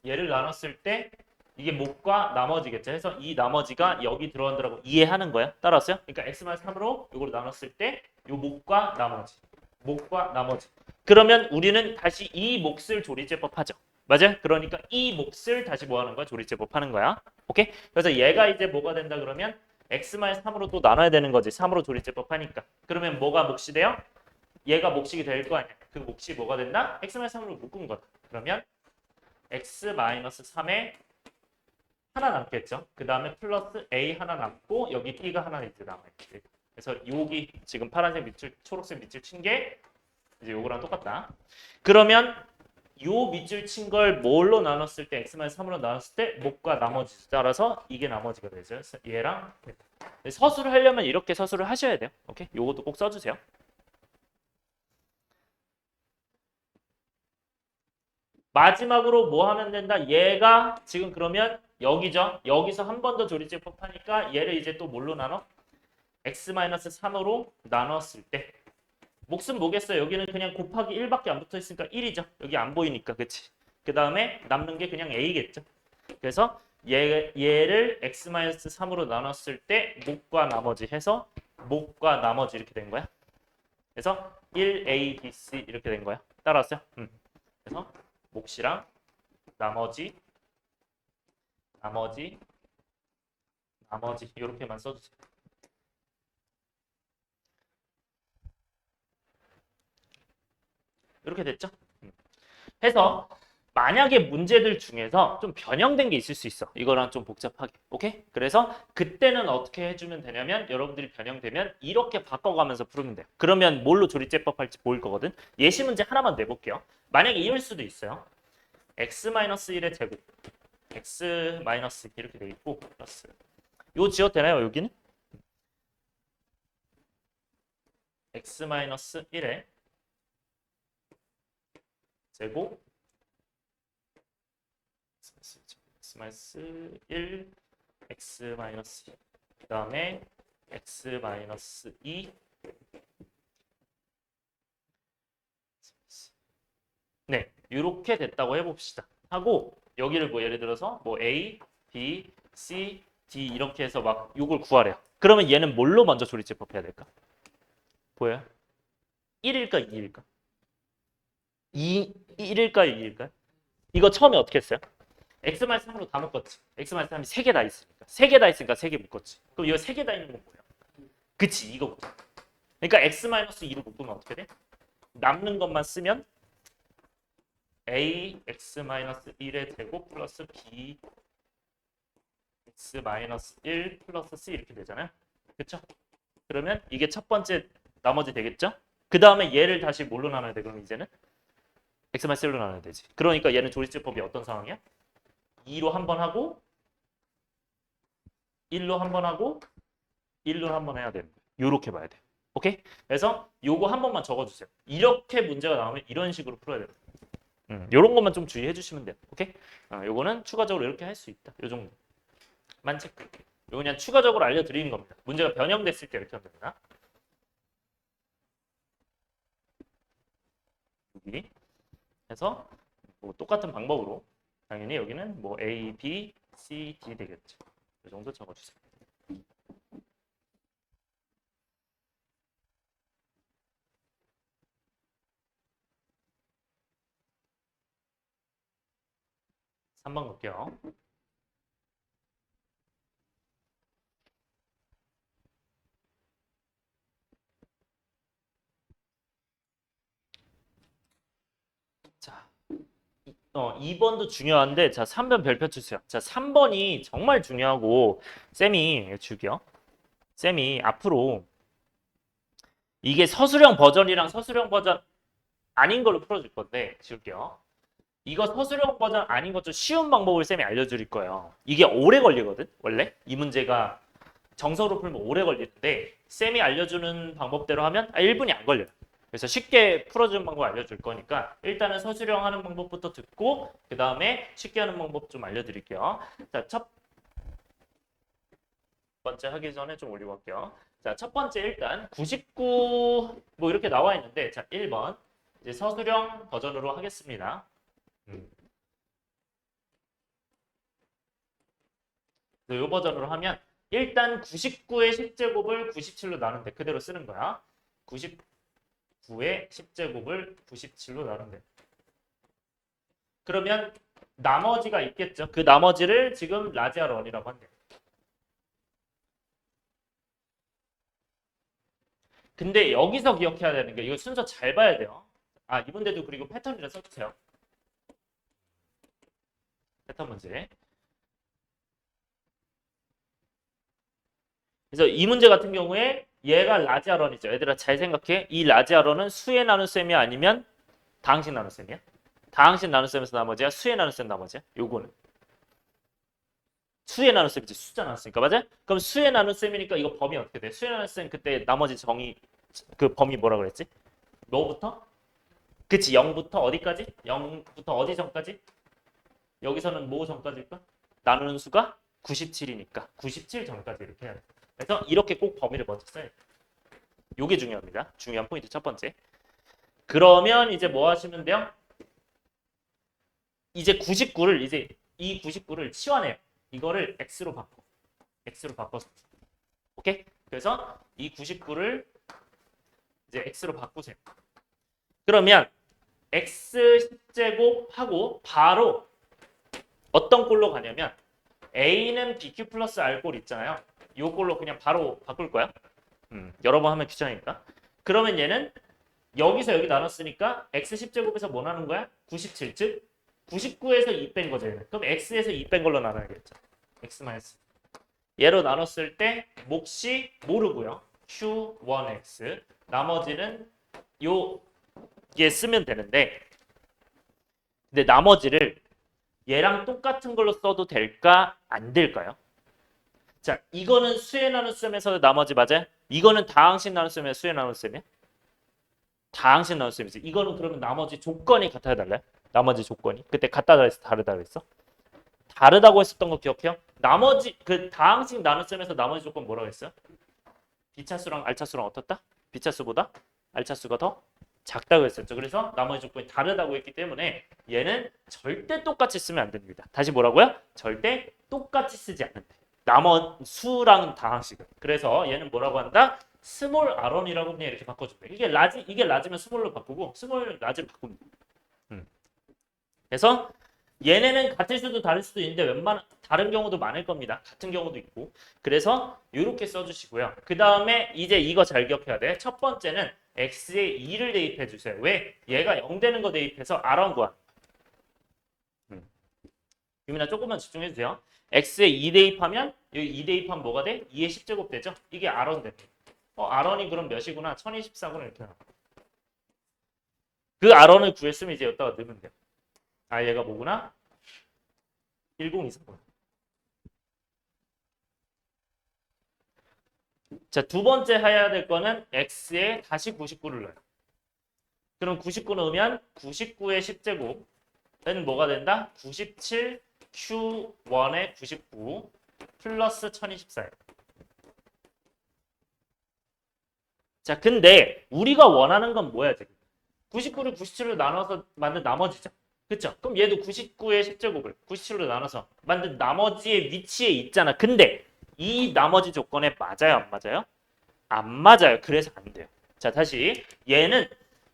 얘를 나눴을 때 이게 목과 나머지겠죠. 해서 이 나머지가 여기 들어간다고 이해하는 거야. 따라왔어요? 그러니까 x-3으로 이걸 나눴을 때 이 목과 나머지, 목과 나머지. 그러면 우리는 다시 이 몫을 조리제법 하죠. 맞아요? 그러니까 이 몫을 다시 뭐 하는 거야? 조리제법 하는 거야. 오케이? 그래서 얘가 이제 뭐가 된다 그러면 x-3으로 또 나눠야 되는 거지. 3으로 조리제법 하니까. 그러면 뭐가 몫이 돼요? 얘가 몫이 될 거 아니야. 그 몫이 뭐가 된다? x-3으로 묶은 거다. 그러면 x-3에 하나 남겠죠. 그 다음에 플러스 a 하나 남고 여기 b가 하나 이제 남아있지. 그래서 여기 지금 파란색 밑줄, 초록색 밑줄 친 게 이제 요거랑 똑같다. 그러면 요 밑줄 친 걸 뭘로 나눴을 때 x-3으로 나눴을 때 목과 나머지 따라서 이게 나머지가 되죠. 그래서 얘랑 서술을 하려면 이렇게 서술을 하셔야 돼요. 오케이? 요것도 꼭 써주세요. 마지막으로 뭐 하면 된다? 얘가 지금 그러면 여기죠. 여기서 한 번 더 조리제법 하니까 얘를 이제 또 뭘로 나눠? x-3으로 나눴을 때 몫은 뭐겠어요? 여기는 그냥 곱하기 1밖에 안 붙어 있으니까 1이죠. 여기 안 보이니까 그치? 그 다음에 남는 게 그냥 a겠죠. 그래서 얘를 x-3으로 나눴을 때 목과 나머지 해서 목과 나머지 이렇게 된 거야. 그래서 1a, b, c 이렇게 된 거야. 따라왔어요? 그래서 몫이랑 나머지 이렇게만 써주세요. 이렇게 됐죠? 해서 만약에 문제들 중에서 좀 변형된 게 있을 수 있어. 이거랑 좀 복잡하게. 오케이? 그래서 그때는 어떻게 해주면 되냐면 여러분들이 변형되면 이렇게 바꿔가면서 풀면 돼요. 그러면 뭘로 조리제법 할지 보일 거거든. 예시 문제 하나만 내볼게요. 만약에 이럴 수도 있어요. x-1의 제곱 x- 이렇게 돼 있고 플러스 요 지어도 되나요? 여기는? x-1의 제곱 x-1 x-2 그 다음에 x-2 네, 이렇게 됐다고 해봅시다. 하고 여기를 뭐 예를 들어서 뭐 A, B, C, D 이렇게 해서 막 이걸 구하래요. 그러면 얘는 뭘로 먼저 조리제법 해야 될까? 보여요? 1일까 2일까? 1일까 2일까? 이거 처음에 어떻게 했어요? x-3으로 다 묶었지. x-3이 3개 다 있으니까. 3개 다 있으니까 3개 묶었지. 그럼 이거 3개 다 있는 건 뭐야? 그치, 이거부터. 그러니까 x-2로 묶으면 어떻게 돼? 남는 것만 쓰면 a x-1의 제곱 플러스 b x-1 플러스 c 이렇게 되잖아요. 그렇죠? 그러면 이게 첫 번째 나머지 되겠죠? 그 다음에 얘를 다시 뭘로 나눠야 돼? 그럼 이제는 x-1로 나눠야 되지. 그러니까 얘는 조리제법이 어떤 상황이야? 2로 한 번 하고 1로 한 번 하고 1로 한 번 해야 되는 거예요. 요렇게 봐야 돼. 오케이? 그래서 요거 한 번만 적어주세요. 이렇게 문제가 나오면 이런 식으로 풀어야 돼요. 요런 것만 좀 주의해 주시면 돼요. 오케이? 요거는 추가적으로 이렇게 할 수 있다. 요 정도만 체크. 요거 그냥 추가적으로 알려드리는 겁니다. 문제가 변형됐을 때 이렇게 하면 됩니다. 여기 해서 뭐 똑같은 방법으로 당연히 여기는 뭐 A, B, C, D 되겠죠. 이 정도 적어주세요. 삼 번 갈게요. 자, 2번도 중요한데 자 3번 별표 주세요. 자 3번이 정말 중요하고 쌤이 줄게요. 쌤이 앞으로 이게 서술형 버전이랑 서술형 버전 아닌 걸로 풀어줄 건데 줄게요. 이거 서술형 버전 아닌 것 좀 쉬운 방법을 쌤이 알려드릴 거예요. 이게 오래 걸리거든, 원래. 이 문제가 정석으로 풀면 오래 걸리는데 쌤이 알려주는 방법대로 하면 1분이 안 걸려요. 그래서 쉽게 풀어주는 방법 알려줄 거니까 일단은 서술형 하는 방법부터 듣고 그 다음에 쉽게 하는 방법 좀 알려드릴게요. 자, 첫 번째 하기 전에 좀 올리고 갈게요. 자, 첫 번째 일단 99 뭐 이렇게 나와 있는데 자, 1번 이제 서술형 버전으로 하겠습니다. 이 버전으로 하면 일단 99의 10제곱을 97로 나눈대. 그대로 쓰는 거야. 99의 10제곱을 97로 나눈대. 그러면 나머지가 있겠죠. 그 나머지를 지금 라지아 런이라고 한대. 근데 여기서 기억해야 되는 게 이거 순서 잘 봐야 돼요. 아, 이 문제도 그리고 패턴이라 써주세요. 패턴 문제. 그래서 이 문제 같은 경우에 얘가 라지아런이죠. 얘들아 잘 생각해. 이 라지아런은 수의 나눗셈이 아니면 다항식 나눗셈이야. 다항식 나눗셈에서 나머지야. 수의 나눗셈 나머지야. 요거는. 수의 나눗셈이지. 숫자 나눴으니까 맞아? 그럼 수의 나눗셈이니까 이거 범위 어떻게 돼? 수의 나눗셈 그때 나머지 정의 그 범위 뭐라 그랬지? 뭐부터? 그치 0부터 어디까지? 0부터 어디 전까지? 여기서는 뭐 전까지일까? 나누는 수가 97이니까 97 전까지 이렇게 해야 돼. 그래서 이렇게 꼭 범위를 먼저 써야 돼. 요게 중요합니다. 중요한 포인트 첫 번째. 그러면 이제 뭐 하시면 돼요? 이제 99를 이제 이 99를 치환해요. 이거를 x로 바꿔. x로 바꿔서. 오케이? 그래서 이 99를 이제 x로 바꾸세요. 그러면 x 10제곱 하고 바로 어떤 꼴로 가냐면 a는 bq 플러스 r 꼴 있잖아요. 이 꼴로 그냥 바로 바꿀 거야. 여러 번 하면 귀찮으니까. 그러면 얘는 여기서 여기 나눴으니까 x 10제곱에서 뭐 나눈 거야? 97, 즉 99에서 2 뺀 거죠. 얘는. 그럼 x에서 2 뺀 걸로 나눠야겠죠. x 마이너스. 얘로 나눴을 때 몫이 모르고요. q1x. 나머지는 요얘 쓰면 되는데 근데 나머지를 얘랑 똑같은 걸로 써도 될까? 안 될까요? 자, 이거는 수의 나눗셈에서 나머지 맞아요? 이거는 다항식 나눗셈의 수의 나눗셈이야? 다항식 나눗셈이지. 이거는 그러면 나머지 조건이 같아야 달라요? 나머지 조건이. 그때 같다고 했어? 다르다고 했어? 다르다고 했었던 거 기억해요? 나머지 그 다항식 나눗셈에서 나머지 조건 뭐라고 했어요? B차수랑 R차수랑 어떻다? B차수보다 R차수가 더 작다고 했었죠. 그래서 나머지 조건이 다르다고 했기 때문에 얘는 절대 똑같이 쓰면 안 됩니다. 다시 뭐라고요? 절대 똑같이 쓰지 않는다. 수랑 다항식은. 그래서 얘는 뭐라고 한다? 스몰 r원이라고 그냥 이렇게 바꿔준다. 이게 라지면 스몰로 바꾸고 스몰 라지를 바꿉니다. 그래서 얘네는 같을 수도 다를 수도 있는데 웬만한 다른 경우도 많을 겁니다. 같은 경우도 있고. 그래서 이렇게 써주시고요. 그 다음에 이제 이거 잘 기억해야 돼. 첫 번째는 x에 2를 대입해 주세요. 왜? 얘가 0 되는 거 대입해서 r원 구한. 유민아 조금만 집중해 주세요. x에 2 대입하면 여기 2 대입하면 뭐가 돼? 2의 10제곱 되죠? 이게 r원 돼. r원이 그럼 몇이구나? 1024구나 이렇게 나와. 그 r원을 구했으면 이제 여기다가 넣으면 돼요. 아 얘가 뭐구나? 1024구나. 자, 두 번째 해야 될 거는 x에 다시 99를 넣어요. 그럼 99 넣으면 99의 10제곱은 뭐가 된다? 97 Q1의 99 플러스 1024예요. 자, 근데 우리가 원하는 건 뭐야 지금? 99를 97로 나눠서 만든 나머지죠. 그쵸? 그럼 얘도 99의 10제곱을 97로 나눠서 만든 나머지의 위치에 있잖아. 근데 이 나머지 조건에 맞아요? 안 맞아요? 안 맞아요. 그래서 안 돼요. 자, 다시 얘는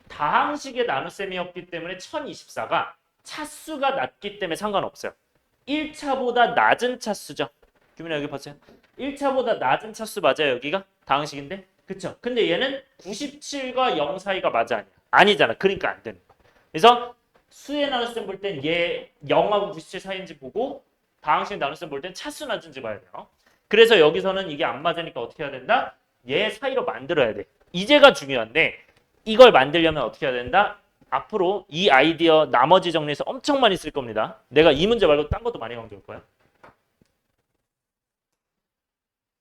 다항식의 나눗셈이었기 때문에 1024가 차수가 낮기 때문에 상관없어요. 1차보다 낮은 차수죠. 규민아 여기 보세요. 1차보다 낮은 차수 맞아요. 여기가 다항식인데. 그쵸? 근데 얘는 97과 0 사이가 맞아 아니야? 아니잖아. 그러니까 안 되는 거야. 그래서 수의 나눗셈 볼 땐 얘 0하고 97 사이인지 보고 다항식 나눗셈 볼 땐 차수 낮은지 봐야 돼요. 그래서 여기서는 이게 안 맞으니까 어떻게 해야 된다? 얘 사이로 만들어야 돼. 이제가 중요한데 이걸 만들려면 어떻게 해야 된다? 앞으로 이 아이디어 나머지 정리해서 엄청 많이 쓸 겁니다. 내가 이 문제 말고 딴 것도 많이 강조할 거야.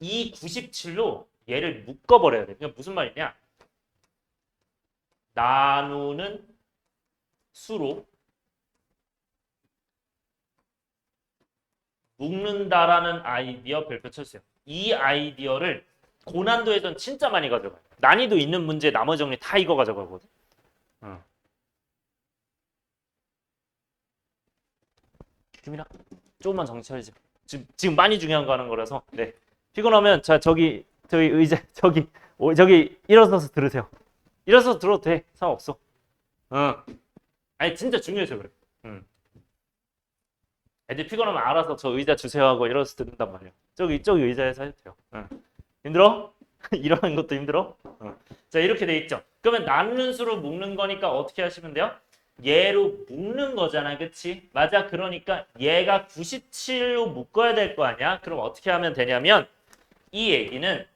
이 97로 얘를 묶어버려야 돼. 그러니까 무슨 말이냐? 나누는 수로 묶는다라는 아이디어 별표 쳐주세요. 이 아이디어를 고난도에선 진짜 많이 가져가요. 난이도 있는 문제 나머지 정리 다 이거 가져가거든. 김이나 조금만 정신 차리자. 지금 많이 중요한 거 하는 거라서. 네. 피곤하면 자 저기 의자 저기 일어서서 들으세요. 일어서서 들어도 돼. 상관없어. 아니 진짜 중요해서 그래. 애들 피곤하면 알아서 저 의자 주세요 하고 일어서서 듣는단 말이야. 저기 의자에서 해도 돼요. 힘들어? 일어나는 것도 힘들어? 자 이렇게 돼 있죠. 그러면 나누는 수로 묶는 거니까 어떻게 하시면 돼요? 얘로 묶는 거잖아, 그치? 맞아. 그러니까 얘가 97로 묶어야 될 거 아니야? 그럼 어떻게 하면 되냐면 이 얘기는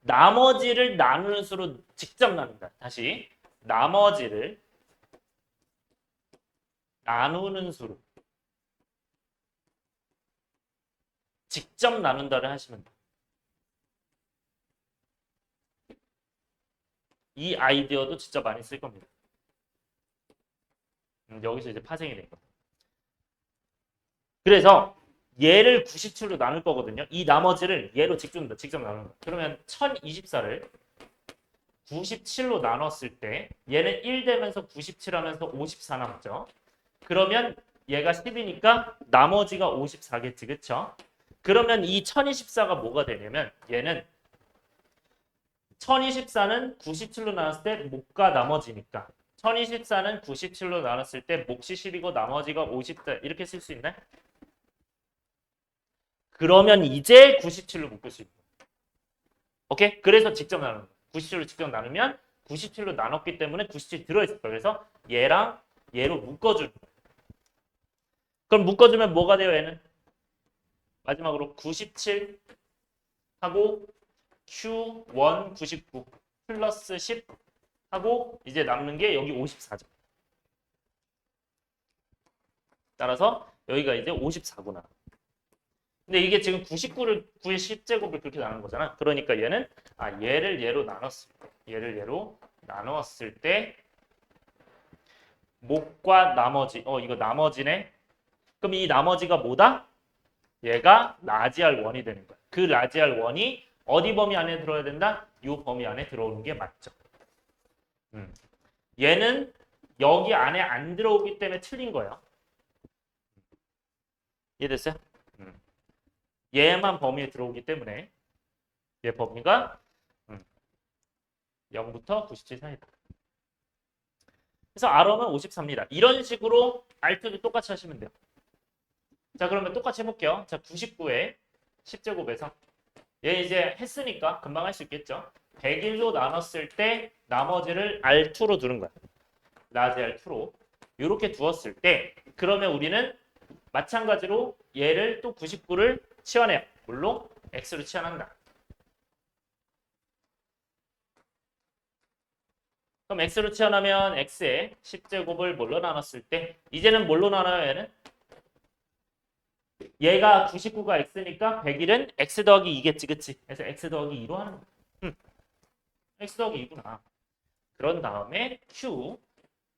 나머지를 나누는 수로 직접 나눈다. 다시 나머지를 나누는 수로 직접 나눈다를 하시면 돼. 이 아이디어도 진짜 많이 쓸 겁니다. 여기서 이제 파생이 된 거예요. 그래서 얘를 97로 나눌 거거든요. 이 나머지를 얘로 직접 나누는 거예요. 그러면 1024를 97로 나눴을 때 얘는 1 되면서 97 하면서 54 남죠. 그러면 얘가 10이니까 나머지가 54겠지. 그쵸? 그러면 이 1024가 뭐가 되냐면 얘는 1024는 97로 나눴을 때 목과 나머지니까 1024는 97로 나눴을 때 몫이 10이고 나머지가 50다. 이렇게 쓸 수 있나요? 그러면 이제 97로 묶을 수 있는 거예요. 오케이? 그래서 직접 나누는 거예요. 97로 직접 나누면 97로 나눴기 때문에 97 들어있을 거예요. 그래서 얘랑 얘로 묶어주는 거예요. 그럼 묶어주면 뭐가 돼요, 얘는? 마지막으로 97 하고 Q1 99 플러스 10 하고 이제 남는 게 여기 54죠. 따라서 여기가 이제 54구나. 근데 이게 지금 99를 9의 10제곱을 그렇게 나눈 거잖아. 그러니까 얘는 얘를 얘로 나눴을 때 목과 나머지 이거 나머지네. 그럼 이 나머지가 뭐다? 얘가 라지알 원이 되는 거야. 그 라지알 원이 어디 범위 안에 들어야 된다? 이 범위 안에 들어오는 게 맞죠. 얘는 여기 안에 안 들어오기 때문에 틀린 거예요. 이해됐어요? 얘만 범위에 들어오기 때문에 얘 범위가 0부터 97 사이다. 그래서 R은 54입니다. 이런 식으로 R2도 똑같이 하시면 돼요. 자, 그러면 똑같이 해볼게요. 자, 99에 10제곱에서 얘 이제 했으니까 금방 할 수 있겠죠. 101로 나눴을 때 나머지를 R2로 두는 거야. 라지 R2로. 이렇게 두었을 때 그러면 우리는 마찬가지로 얘를 또 99를 치환해요. 물론 X로 치환한다. 그럼 X로 치환하면 X에 10제곱을 뭘로 나눴을 때 이제는 뭘로 나눠요, 얘는? 얘가 99가 X니까 101은 X 더하기 2겠지, 그치? 그래서 X 더하기 2로 하는 거야. X 더하기 2구나. 그런 다음에 Q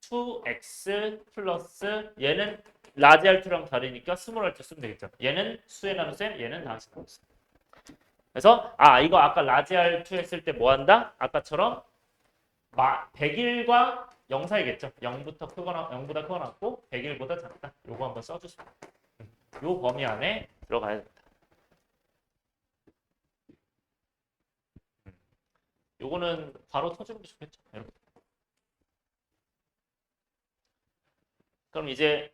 2X 플러스 얘는 라지 R2랑 다르니까 스몰 R2 쓰면 되겠죠. 얘는 수에 나눗셈, 얘는 나눗셈 나눗셈. 그래서 이거 아까 라지 R2 했을 때 뭐 한다? 아까처럼 101과 0 사이겠죠. 0부터 크거나 0보다 크거나 같고 101보다 작다. 요거 한번 써주세요. 요 범위 안에 들어가야 된다. 요거는 바로 터주는 게 좋겠죠. 이렇게. 그럼 이제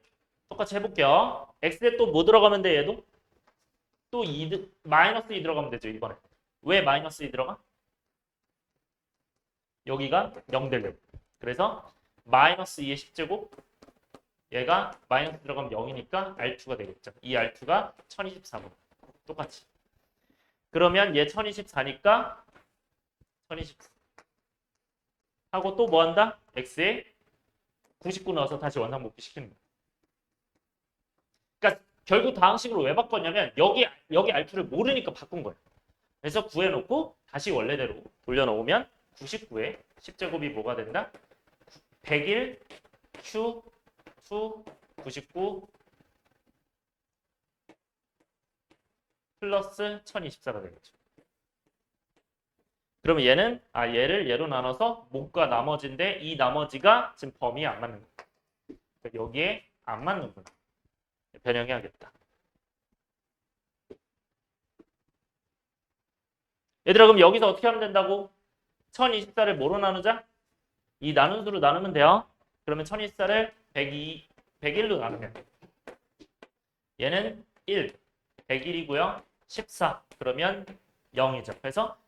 똑같이 해볼게요. x에 또 뭐 들어가면 돼, 얘도? 또 마이너스 2 들어가면 되죠, 이번에. 왜 마이너스 2 들어가? 여기가 0 되려고. 그래서 마이너스 2의 10제곱 얘가 마이너스 들어가면 0이니까 R2가 되겠죠. 이 R2가 1024분. 똑같이. 그러면 얘 1024니까 1024. 하고 또 뭐 한다? x에 99 넣어서 다시 원상복귀 시키는 거야. 그러니까 결국 다항식으로 왜 바꿨냐면 여기 알프를 모르니까 바꾼 거예요. 그래서 구해놓고 다시 원래대로 돌려놓으면 99에 10제곱이 뭐가 된다? 101 Q 2 99 플러스 1024가 되겠죠. 그러면 얘는 얘를 얘로 나눠서 목과 나머지인데 이 나머지가 지금 범위에 안 맞는 거야. 그러니까 여기에 안 맞는구나. 변형해야겠다. 얘들아 그럼 여기서 어떻게 하면 된다고? 1024를 뭐로 나누자? 이 나눈 수로 나누면 돼요. 그러면 1024를 101로 나누면 얘는 1, 101이고요. 14 그러면 0이죠. 그래서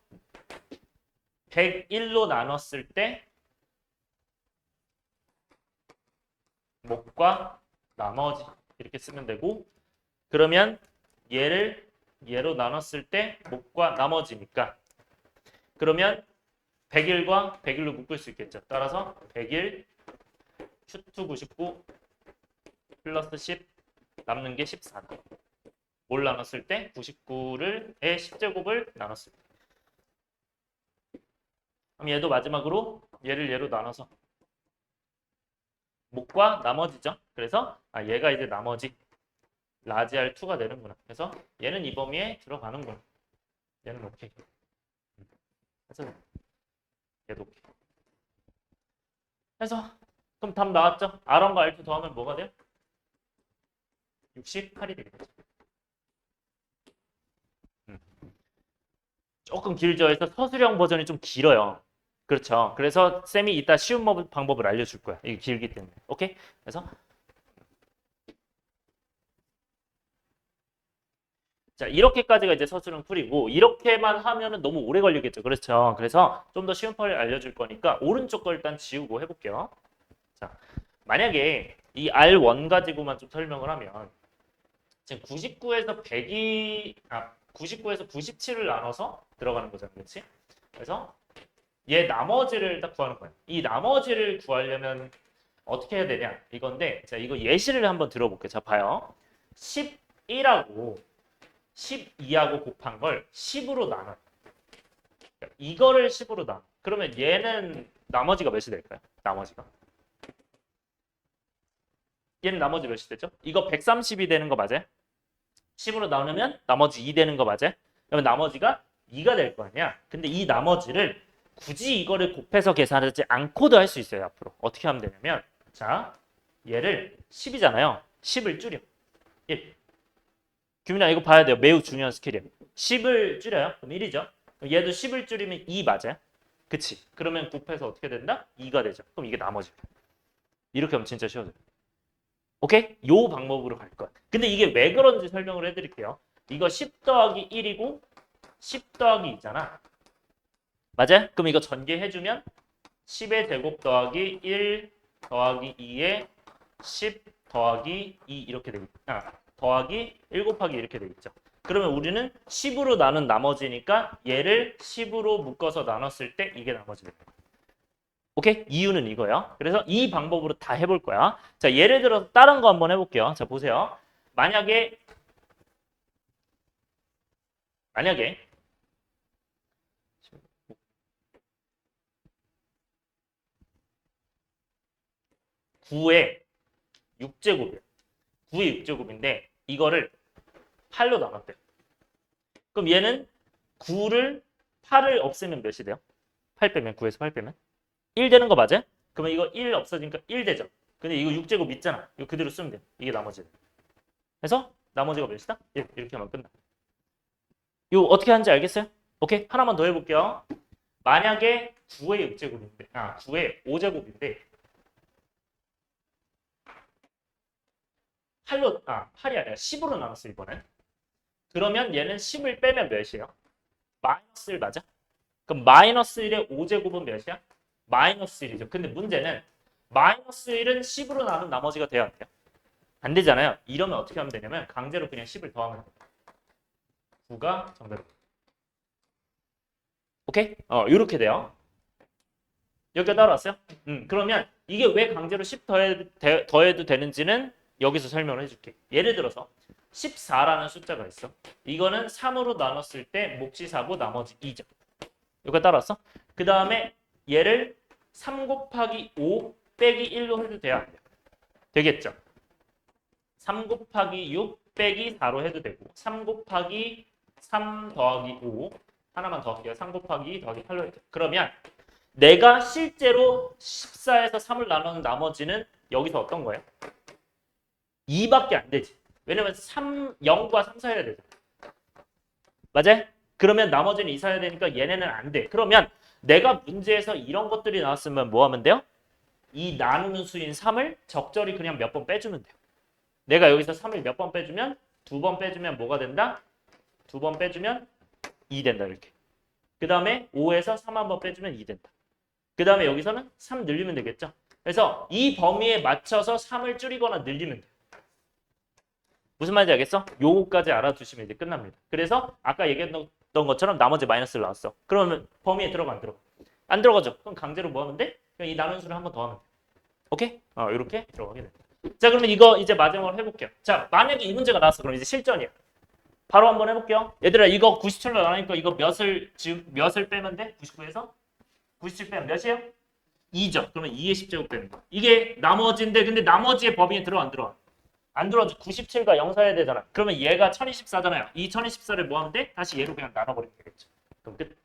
101로 나눴을 때 목과 나머지 이렇게 쓰면 되고 그러면 얘로 나눴을 때 목과 나머지니까 그러면 101과 101로 묶을 수 있겠죠. 따라서 101 Q2 99 플러스 10 남는 게 14다. 뭘 나눴을 때? 99의 10제곱을 나눴을 때. 그럼 얘도 마지막으로 얘를 얘로 나눠서 목과 나머지죠. 그래서 얘가 이제 나머지 라지 R2가 되는구나. 그래서 얘는 이 범위에 들어가는구나. 얘는 오케이. 그래서 얘도 오케이. 그래서 그럼 답 나왔죠? R1과 R2 더하면 뭐가 돼요? 68이 되겠죠. 조금 길죠. 해서 서술형 버전이 좀 길어요. 그렇죠. 그래서 쌤이 이따 쉬운 방법을 알려줄 거야. 이게 길기 때문에. 오케이? 그래서 자 이렇게까지가 이제 서술형 풀이고 이렇게만 하면은 너무 오래 걸리겠죠. 그렇죠. 그래서 좀 더 쉬운 풀을 알려줄 거니까 오른쪽 거 일단 지우고 해볼게요. 자 만약에 이 R1 가지고만 좀 설명을 하면 지금 99에서 99에서 97을 나눠서 들어가는 거잖아요. 그렇지? 그래서 얘 나머지를 딱 구하는 거예요. 이 나머지를 구하려면 어떻게 해야 되냐 이건데 자 이거 예시를 한번 들어볼게요. 자 봐요. 11하고 12하고 곱한 걸 10으로 나눠. 그러니까 이거를 10으로 나눠. 그러면 얘는 나머지가 몇이 될까요? 나머지가. 얘는 나머지 몇이 되죠? 이거 130이 되는 거 맞아요? 10으로 나누면 나머지 2 되는 거 맞아요? 그러면 나머지가 2가 될 거 아니야? 근데 이 나머지를 굳이 이거를 곱해서 계산하지 않고도 할 수 있어요. 앞으로 어떻게 하면 되냐면 자 얘를 10이잖아요. 10을 줄여 1. 규민아 이거 봐야 돼요. 매우 중요한 스킬이에요. 10을 줄여요. 그럼 1이죠. 얘도 10을 줄이면 2 맞아요? 그치? 그러면 곱해서 어떻게 된다? 2가 되죠. 그럼 이게 나머지. 이렇게 하면 진짜 쉬워져요. 오케이? 요 방법으로 갈 거야. 근데 이게 왜 그런지 설명을 해드릴게요. 이거 10 더하기 1이고 10 더하기 2잖아. 맞아요? 그럼 이거 전개해주면 10의 제곱 더하기 1 더하기 2에 10 더하기 2 이렇게 되겠다. 더하기 1 곱하기 이렇게 되겠죠. 그러면 우리는 10으로 나눈 나머지니까 얘를 10으로 묶어서 나눴을 때 이게 나머지 됩니다. 오케이? 이유는 이거예요. 그래서 이 방법으로 다 해볼 거야. 자, 예를 들어서 다른 거 한번 해볼게요. 자, 보세요. 만약에 9의 6제곱이에요. 9의 6제곱인데 이거를 8로 나눴대요. 그럼 얘는 9를 8을 없애면 몇이 돼요? 8 빼면 9에서 8 빼면 1 되는 거 맞아요? 그러면 이거 1 없어지니까 1 되죠. 근데 이거 6제곱 있잖아. 이거 그대로 쓰면 돼요. 이게 나머지예요. 그래서 나머지가 몇이다? 1 이렇게 하면 끝나. 이거 어떻게 하는지 알겠어요? 오케이 하나만 더 해볼게요. 만약에 9의 6제곱인데 9의 5제곱인데 8이 아니라 10으로 나눴어 이번엔. 그러면 얘는 10을 빼면 몇이에요? 마이너스 1 맞아? 그럼 마이너스 1의 5제곱은 몇이야? 마이너스 1이죠. 근데 문제는 마이너스 1은 10으로 나눈 나머지가 돼야 돼요. 안 되잖아요. 이러면 어떻게 하면 되냐면 강제로 그냥 10을 더하면 돼요. 9가 정답. 오케이? 이렇게 돼요. 여기가 따라왔어요? 그러면 이게 왜 강제로 10 더해도 되는지는 여기서 설명을 해줄게. 예를 들어서 14라는 숫자가 있어. 이거는 3으로 나눴을 때 몫이 4고 나머지 2죠. 이거 따라왔어? 그 다음에 얘를 3 곱하기 5 빼기 1로 해도 돼야 안 돼요? 되겠죠? 3 곱하기 6 빼기 4로 해도 되고 3 곱하기 3 더하기 5 하나만 더 할게요. 3 곱하기 더하기 8로 해도 돼요. 그러면 내가 실제로 14에서 3을 나누는 나머지는 여기서 어떤 거예요? 2밖에 안 되지. 왜냐면 0과 3 사야 되잖아. 맞아요? 그러면 나머지는 2 사야 되니까 얘네는 안 돼. 그러면 내가 문제에서 이런 것들이 나왔으면 뭐 하면 돼요? 이 나누는 수인 3을 적절히 그냥 몇 번 빼주면 돼요. 내가 여기서 3을 몇 번 빼주면 2번 빼주면 뭐가 된다? 2번 빼주면 2 된다 이렇게. 그 다음에 5에서 3 한 번 빼주면 2 된다. 그 다음에 여기서는 3 늘리면 되겠죠. 그래서 이 범위에 맞춰서 3을 줄이거나 늘리면 돼요. 무슨 말인지 알겠어? 요거까지 알아두시면 이제 끝납니다. 그래서 아까 얘기했던 것처럼 나머지 마이너스를 나왔어. 그러면 범위에 들어가 안 들어가? 안 들어가죠. 그럼 강제로 뭐 하면 돼? 그냥 이 나눈 수를 한 번 더 하면 돼. 오케이? 이렇게 들어가게 됩니다. 자, 그러면 이거 이제 마지막으로 해볼게요. 자, 만약에 이 문제가 나왔어. 그럼 이제 실전이야. 바로 한번 해볼게요. 얘들아, 이거 97로 나누니까 이거 몇을 빼면 돼? 99에서? 97 빼면 몇이에요? 2죠. 그러면 2의 10제곱 빼는 거. 이게 나머지인데 근데 나머지의 범위에 들어가 안 들어와? 안 들어와도 97과 0 사야 되잖아. 그러면 얘가 1024잖아요. 이 1024를 뭐 하면 돼? 다시 얘로 그냥 나눠버리면 되겠죠. 그럼 끝.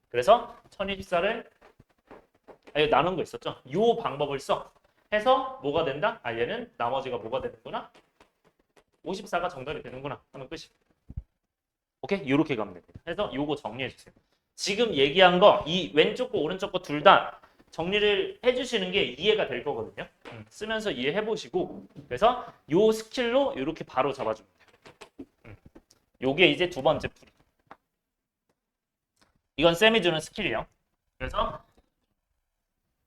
그래서 1024를 나눈 거 있었죠? 요 방법을 써. 해서 뭐가 된다? 얘는 나머지가 뭐가 되는구나? 54가 정답이 되는구나 하면 끝이. 오케이? 요렇게 가면 됩니다. 그래서 요거 정리해 주세요. 지금 얘기한 거 이 왼쪽 거 오른쪽 거 둘 다 정리를 해주시는 게 이해가 될 거거든요. 쓰면서 이해해 보시고 그래서 요 스킬로 이렇게 바로 잡아주면 돼요. 요게 이제 두 번째 풀이. 이건 쌤이 주는 스킬이에요. 그래서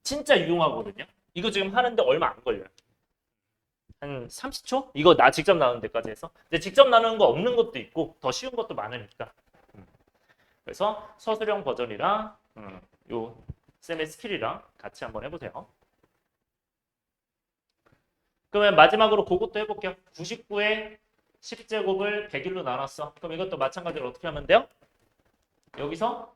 진짜 유용하거든요. 이거 지금 하는데 얼마 안 걸려요. 한 30초? 이거 나 직접 나누는 데까지 해서. 근데 직접 나누는 거 없는 것도 있고 더 쉬운 것도 많으니까. 그래서 서술형 버전이랑 요 쌤의 스킬이랑 같이 한번 해보세요. 그러면 마지막으로 그것도 해볼게요. 99에 10제곱을 100일로 나눴어. 그럼 이것도 마찬가지로 어떻게 하면 돼요? 여기서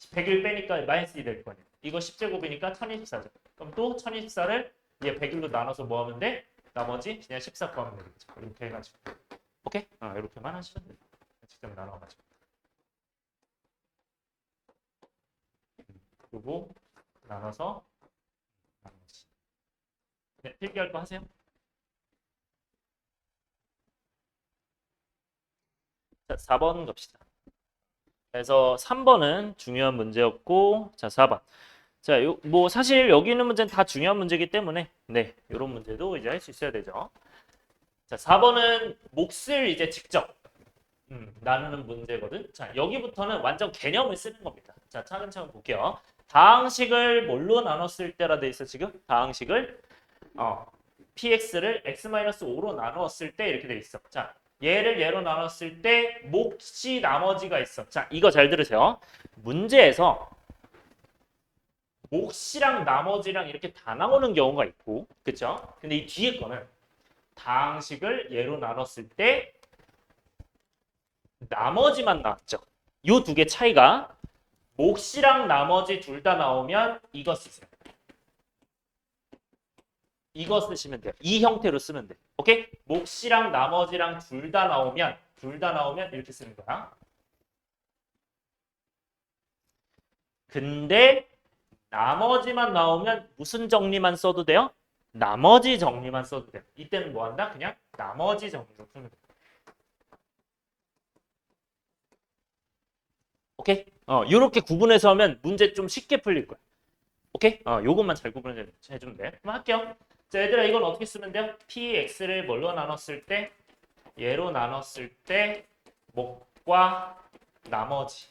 100일 빼니까 마이너스 2 될 거 아니에요. 이거 10제곱이니까 1024죠. 그럼 또 1024를 얘 100일로 나눠서 뭐 하면 돼? 나머지 그냥 14 구하면 되겠죠. 이렇게 해가지고. 오케이? 이렇게만 하시면 돼요. 직접 나눠가지고. 그리고 나눠서 나머지. 네, 필기할 거 하세요. 자, 4번 갑시다. 그래서 3번은 중요한 문제였고, 자, 4번. 자, 뭐 사실 여기 있는 문제는 다 중요한 문제이기 때문에 네, 이런 문제도 이제 할 수 있어야 되죠. 자, 4번은 몫을 이제 직접 나누는 문제거든. 자, 여기부터는 완전 개념을 쓰는 겁니다. 자, 차근차근 볼게요. 다항식을 뭘로 나눴을 때라 돼 있어 지금? 다항식을 px를 x-5로 나누었을 때 이렇게 돼 있어. 자, 얘를 얘로 나눴을 때 몫이 나머지가 있어. 자, 이거 잘 들으세요. 문제에서 몫이랑 나머지랑 이렇게 다 나오는 경우가 있고, 그쵸? 근데 이 뒤에 거는 다항식을 얘로 나눴을 때 나머지만 나왔죠. 요 두 개 차이가 몫이랑 나머지 둘 다 나오면 이거 쓰세요. 이거 쓰시면 돼요. 이 형태로 쓰면 돼. 오케이? 몫이랑 나머지랑 둘 다 나오면 이렇게 쓰는 거야. 근데 나머지만 나오면 무슨 정리만 써도 돼요? 나머지 정리만 써도 돼요. 이때는 뭐 한다? 그냥 나머지 정리로 풀면 돼요. 오케이? 요렇게 구분해서 하면 문제 좀 쉽게 풀릴 거야. 오케이? 요것만 잘 구분해 주면 돼. 그럼 할게요. 자, 얘들아 이건 어떻게 쓰면 돼요? px를 뭘로 나눴을 때? 얘로 나눴을 때 몫과 나머지.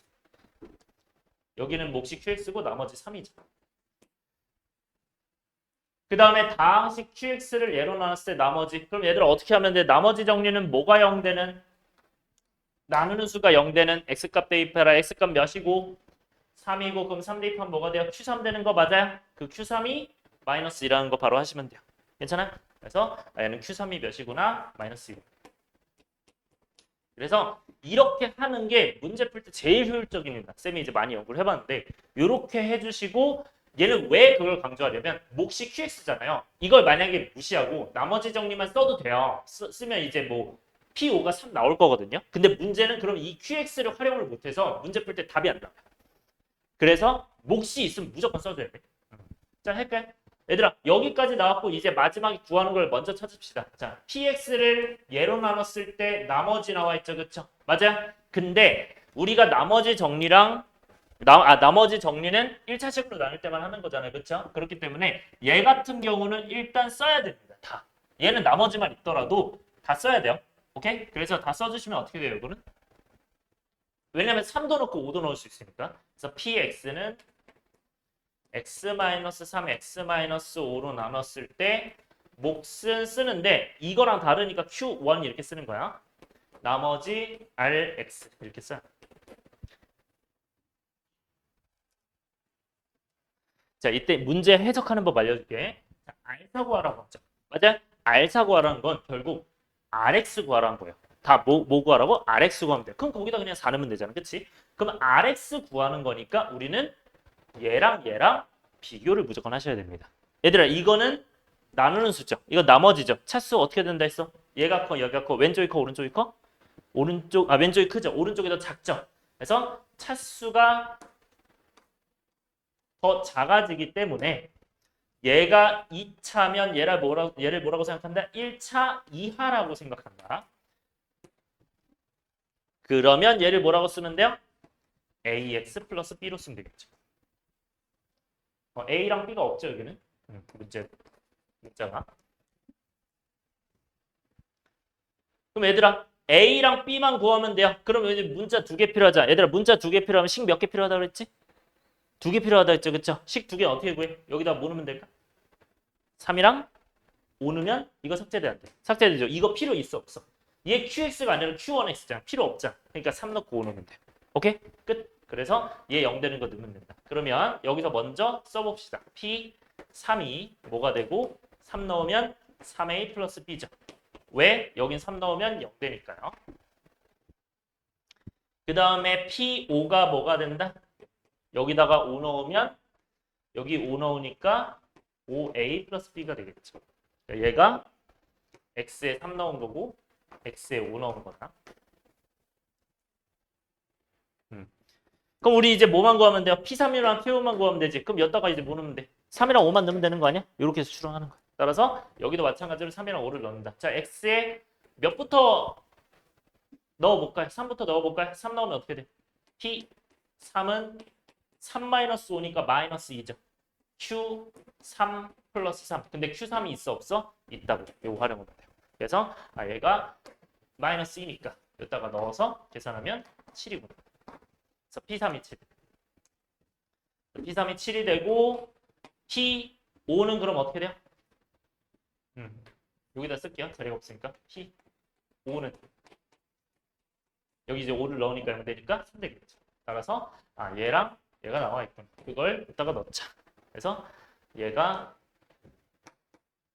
여기는 몫이 qx고 나머지 3이죠. 그 다음에 다항식 qx를 얘로 나눴을 때 나머지. 그럼 얘들아 어떻게 하면 돼? 나머지 정리는 뭐가 0되는? 나누는 수가 0되는 x값 대입해라. x값 몇이고? 3이고 그럼 3 대입하면 뭐가 돼요? q3 되는 거 맞아요? 그 q3이 마이너스 2라는 거 바로 하시면 돼요. 괜찮아? 그래서 얘는 Q3이 몇이구나? 마이너스 2. 그래서 이렇게 하는 게 문제 풀 때 제일 효율적입니다. 쌤이 이제 많이 연구를 해봤는데 이렇게 해주시고 얘는 왜 그걸 강조하려면 몫이 QX잖아요. 이걸 만약에 무시하고 나머지 정리만 써도 돼요. 쓰면 이제 뭐 P5가 3 나올 거거든요. 근데 문제는 그럼 이 QX를 활용을 못해서 문제 풀 때 답이 안 나와요. 그래서 몫이 있으면 무조건 써줘야 돼. 자, 할까요? 얘들아, 여기까지 나왔고 이제 마지막에 구하는 걸 먼저 찾읍시다. 자, px를 예로 나눴을 때 나머지 나와 있죠, 그쵸? 맞아요? 근데 우리가 나머지 정리랑 나머지 정리는 1차식으로 나눌 때만 하는 거잖아요, 그쵸? 그렇기 때문에 얘 같은 경우는 일단 써야 됩니다, 다. 얘는 나머지만 있더라도 다 써야 돼요. 오케이? 그래서 다 써주시면 어떻게 돼요, 이거는? 왜냐면 3도 넣고 5도 넣을 수 있으니까. 그래서 px는 x-3, x-5로 나눴을 때 몫은 쓰는데 이거랑 다르니까 q1 이렇게 쓰는 거야. 나머지 rx 이렇게 써. 자, 이때 문제 해석하는 법 알려줄게. 자, R 구하라고 하죠. 맞아? R 구하라는 건 결국 RX 구하라는 거예요. 다 뭐 구하라고? RX 구하면 돼. 그럼 거기다 그냥 4 넣으면 되잖아. 그치? 그럼 RX 구하는 거니까 우리는 얘랑 비교를 무조건 하셔야 됩니다. 얘들아, 이거는 나누는 수죠. 이거 나머지죠. 차수 어떻게 된다 했어? 얘가 커, 얘가 커. 왼쪽이 커, 오른쪽이 커? 왼쪽이 크죠. 오른쪽이 더 작죠. 그래서 차수가 더 작아지기 때문에 얘가 2차면 얘를 뭐라고 생각한다? 1차 이하라고 생각한다. 그러면 얘를 뭐라고 쓰면 돼요? ax 플러스 b로 쓰면 되겠죠. a랑 b가 없죠, 여기는. 문자가. 그럼 얘들아, a랑 b만 구하면 돼요. 그럼 이제 문자 2개 필요하잖아. 얘들아, 문자 2개 필요하면 식 몇 개 필요하다고 그랬지? 2개 필요하다 했죠, 그쵸? 식 2개 어떻게 구해? 여기다 뭐 넣으면 될까? 3이랑 5 넣으면 이거 삭제돼 안 돼? 삭제되죠. 이거 필요 있어, 없어? 얘 QX가 아니라 Q1X잖아. 필요 없잖아. 그러니까 3 넣고 5 넣으면 돼. 오케이? 끝. 그래서 얘 0 되는 거 넣으면 된다. 그러면 여기서 먼저 써봅시다. P3이 뭐가 되고 3 넣으면 3A 플러스 B죠. 왜? 여긴 3 넣으면 0 되니까요. 그 다음에 P5가 뭐가 된다? 여기다가 5 넣으면 여기 5 넣으니까 5A 플러스 B가 되겠죠. 그러니까 얘가 X에 3 넣은 거고 X에 5 넣은 거다. 그럼 우리 이제 뭐만 구하면 돼요? P3이랑 P5만 구하면 되지. 그럼 여기다가 이제 뭐 넣으면 돼? 3이랑 5만 넣으면 되는 거 아니야? 이렇게 해서 추론하는 거야. 따라서 여기도 마찬가지로 3이랑 5를 넣는다. 자, X에 몇부터 넣어볼까요? 3부터 넣어볼까요? 3 넣으면 어떻게 돼? P3은 3-5니까 마이너스 2죠. Q3 플러스 3. 근데 Q3이 있어 없어? 있다고. 이거 활용을 해요. 그래서 얘가 마이너스 2니까 여기다가 넣어서 계산하면 7이구나. 그래서 P3이 7. P3이 7이 되고 P5는 그럼 어떻게 돼요? 여기다 쓸게요. 자리가 없으니까. P5는 여기 이제 5를 넣으니까 0 되니까 3 되겠죠. 따라서 얘랑 얘가 나와 있군. 그걸 여기다가 넣자. 그래서 얘가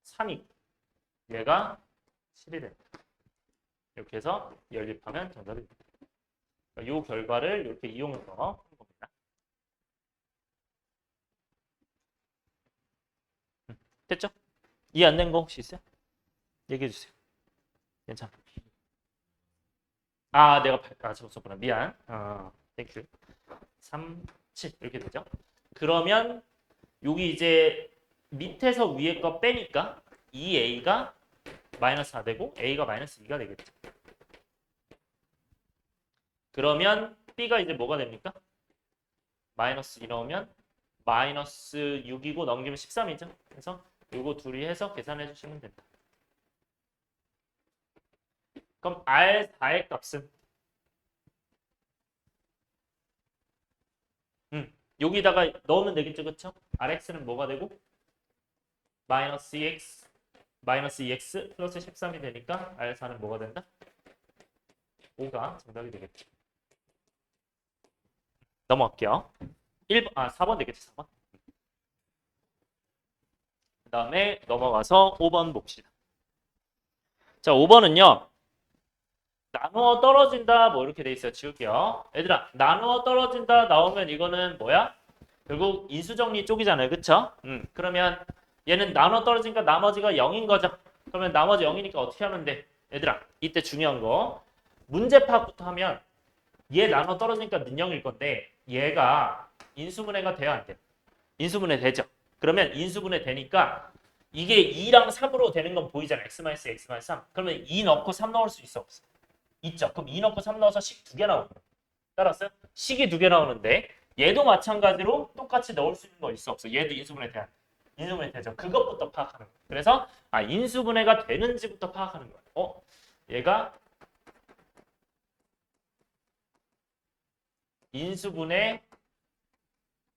3이고 얘가 7이 된다. 이렇게 해서 연립하면 정답이 됩니다. 이 결과를 이렇게 이용해서 하는 겁니다. 됐죠? 이해 안 된 거 혹시 있어요? 얘기해 주세요. 괜찮아. 내가 적었구나. 미안. 땡큐. 3, 7 이렇게 되죠. 그러면 여기 이제 밑에서 위에 거 빼니까 2a가 마이너스 4 되고 a가 마이너스 2가 되겠죠. 그러면 b가 이제 뭐가 됩니까? 마이너스 2 넣으면 마이너스 6이고 넘기면 13이죠. 그래서 요거 둘이 해서 계산해 주시면 된다. 그럼 R4의 값은 여기다가 넣으면 되겠죠. 그쵸? RX는 뭐가 되고? 마이너스 2X 마이너스 2X 플러스 13이 되니까 R4는 뭐가 된다? 5가 정답이 되겠죠. 넘어갈게요. 4번 되겠지. 4번. 그다음에 넘어가서 5번 봅시다. 자, 5번은요. 나누어 떨어진다 뭐 이렇게 돼 있어요. 지울게요. 얘들아, 나누어 떨어진다 나오면 이거는 뭐야? 결국 인수정리 쪽이잖아요. 그쵸? 그러면 얘는 나눠 떨어지니까 나머지가 0인 거죠. 그러면 나머지 0이니까 어떻게 하면 돼? 얘들아, 이때 중요한 거. 문제 파악부터 하면 얘 나눠 떨어지니까 는 0일 건데 얘가 인수분해가 돼야 안 돼? 인수분해 되죠. 그러면 인수분해 되니까 이게 2랑 3으로 되는 건 보이잖아. x-x, x-3. 그러면 2 넣고 3 넣을 수 있어? 없어? 있죠. 그럼 2 넣고 3 넣어서 식 2개 나오는 거야. 따랐어요? 식이 2개 나오는데 얘도 마찬가지로 똑같이 넣을 수 있는 거 있어? 없어? 얘도 인수분해 돼야 돼. 인수분해 되죠. 그것부터 파악하는 거야. 그래서 인수분해가 되는지부터 파악하는 거야. 얘가 인수분해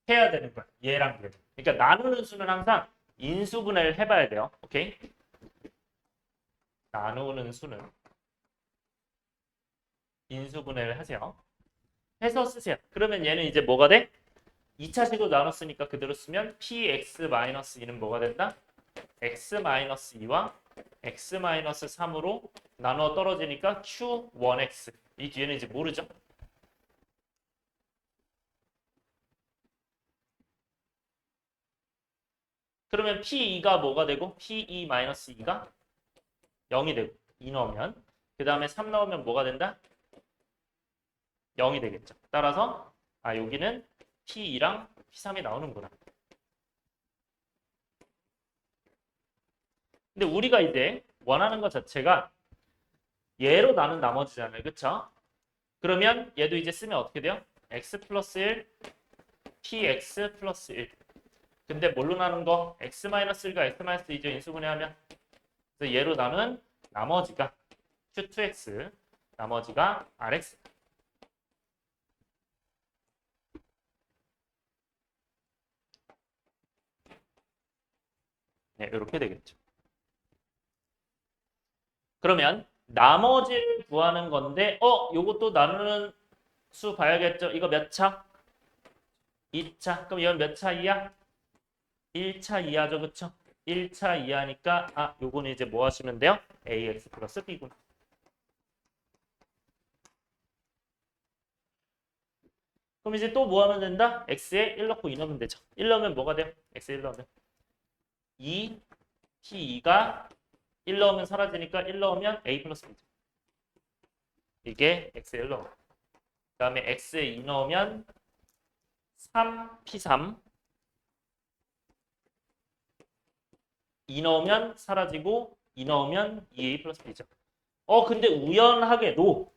해야 되는 거야. 얘랑 얘. 그러니까 나누는 수는 항상 인수분해를 해봐야 돼요. 오케이? 나누는 수는 인수분해를 하세요. 해서 쓰세요. 그러면 얘는 이제 뭐가 돼? 2차식으로 나눴으니까 그대로 쓰면 px-2는 뭐가 된다? x-2와 x-3으로 나눠 떨어지니까 q1x. 이 뒤에는 이제 모르죠? 그러면 P2가 뭐가 되고 P2-2가 0이 되고 2 넣으면 그 다음에 3 넣으면 뭐가 된다? 0이 되겠죠. 따라서 여기는 P2랑 P3이 나오는구나. 근데 우리가 이제 원하는 것 자체가 얘로 나눈 나머지잖아요. 그쵸? 그러면 얘도 이제 쓰면 어떻게 돼요? x 플러스 1, px 플러스 1. 근데 뭘로 나눈 거? x-1과 x-2죠. 인수분해하면. 그래서 얘로 나눈 나머지가 q2x, 나머지가 rx. 네, 이렇게 되겠죠. 그러면 나머지를 구하는 건데 요것도 나누는 수 봐야겠죠. 이거 몇 차? 2차. 그럼 이건 몇 차 이하? 1차 이하죠. 그쵸? 1차 이하니까 요거는 이제 뭐 하시면 돼요? ax 플러스 b군. 그럼 이제 또 뭐 하면 된다? x에 1 넣고 2 넣으면 되죠. 1 넣으면 뭐가 돼요? x에 1 넣으면 2 p2가 1 넣으면 사라지니까 1 넣으면 a 플러스 b죠. 이게 x에 1 넣어. 그 다음에 x에 2 넣으면 3p3 2 넣으면 사라지고 2 넣으면 2a 플러스 b죠. 근데 우연하게도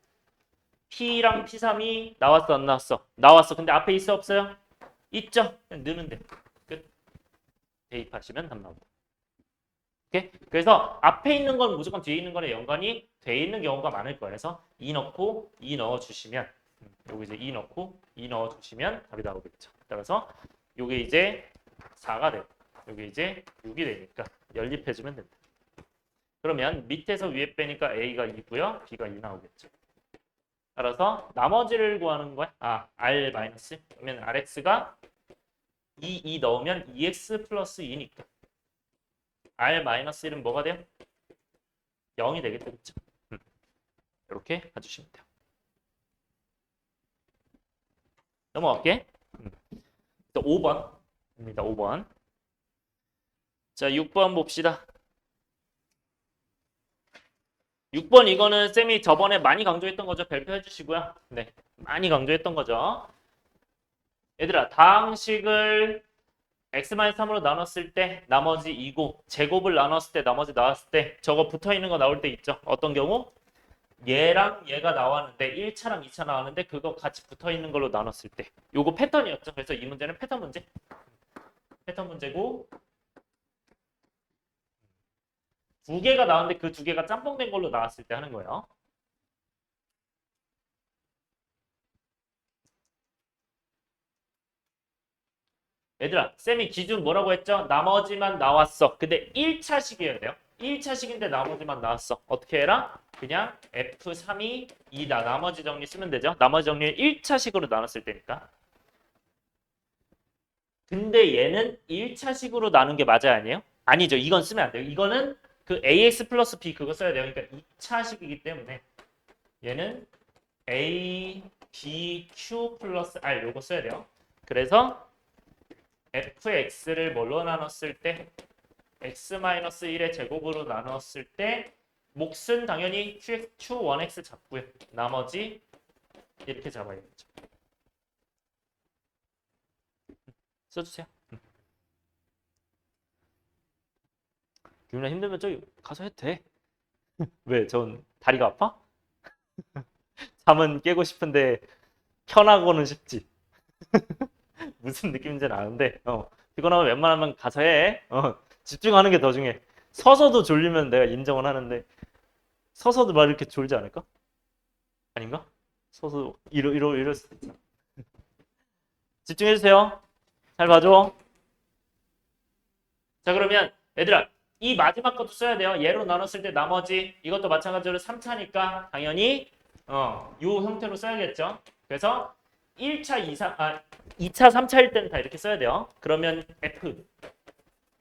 P랑 P3이 나왔어 안 나왔어? 나왔어. 근데 앞에 있어 없어요? 있죠. 그냥 넣으면 돼. 끝. 대입하시면 답 나옵니다. 오케이? 그래서 앞에 있는 건 무조건 뒤에 있는 거랑 연관이 돼 있는 경우가 많을 거예요. 그래서 2 넣고 2 넣어주시면 여기 이제 2 넣고 2 넣어주시면 답이 나오겠죠. 따라서 요게 이제 4가 되고 요게 이제 6이 되니까 연립해주면 된다. 그러면 밑에서 위에 빼니까 A가 2고요. B가 2 나오겠죠. 따라서 나머지를 구하는 거야. R 마이너스. 그러면 RX가 2 넣으면 2X 플러스 2니까. R 마이너스 1은 뭐가 돼요? 0이 되겠죠. 그렇죠? 이렇게 봐주시면 돼요. 넘어갈게. 또 5번입니다. 5번. 자, 6번 봅시다. 6번 이거는 쌤이 저번에 많이 강조했던 거죠. 발표해 주시고요. 네, 많이 강조했던 거죠. 얘들아, 다항식을 x-3으로 나눴을 때 나머지 2고 제곱을 나눴을 때 나머지 나왔을 때 저거 붙어있는 거 나올 때 있죠. 어떤 경우? 얘랑 얘가 나왔는데 1차랑 2차 나왔는데 그거 같이 붙어있는 걸로 나눴을 때 요거 패턴이었죠. 그래서 이 문제는 패턴 문제. 패턴 문제고 두 개가 나왔는데 그 두 개가 짬뽕된 걸로 나왔을 때 하는 거예요. 얘들아, 쌤이 기준 뭐라고 했죠? 나머지만 나왔어. 근데 1차식이어야 돼요. 1차식인데 나머지만 나왔어. 어떻게 해라? 그냥 F3이 2다. 나머지 정리 쓰면 되죠. 나머지 정리를 1차식으로 나눴을 때니까. 근데 얘는 1차식으로 나눈 게 맞아요? 아니에요? 아니죠. 이건 쓰면 안 돼요. 이거는 그 ax 플러스 b 그거 써야 돼요. 그러니까 2차식이기 때문에 얘는 a, b, q 플러스 r 요거 써야 돼요. 그래서 fx를 뭘로 나눴을 때 x-1의 제곱으로 나눴을 때 몫은 당연히 q1x 잡고요. 나머지 이렇게 잡아야겠죠. 써주세요. 유민아 힘들면 저기 가서 해도 돼. 왜? 전 다리가 아파? 잠은 깨고 싶은데 편하고는 싶지. 무슨 느낌인지는 아는데 피곤하면 웬만하면 가서 해. 집중하는 게 더 중요해. 서서도 졸리면 내가 인정은 하는데 서서도 막 이렇게 졸지 않을까? 아닌가? 서서 이럴 수도 있잖아. 집중해주세요. 잘 봐줘. 자 그러면 얘들아 이 마지막 것도 써야 돼요. 얘로 나눴을 때 나머지 이것도 마찬가지로 3차니까 당연히 요 형태로 써야겠죠. 그래서 1차, 2차, 3차일 때는 다 이렇게 써야 돼요. 그러면 f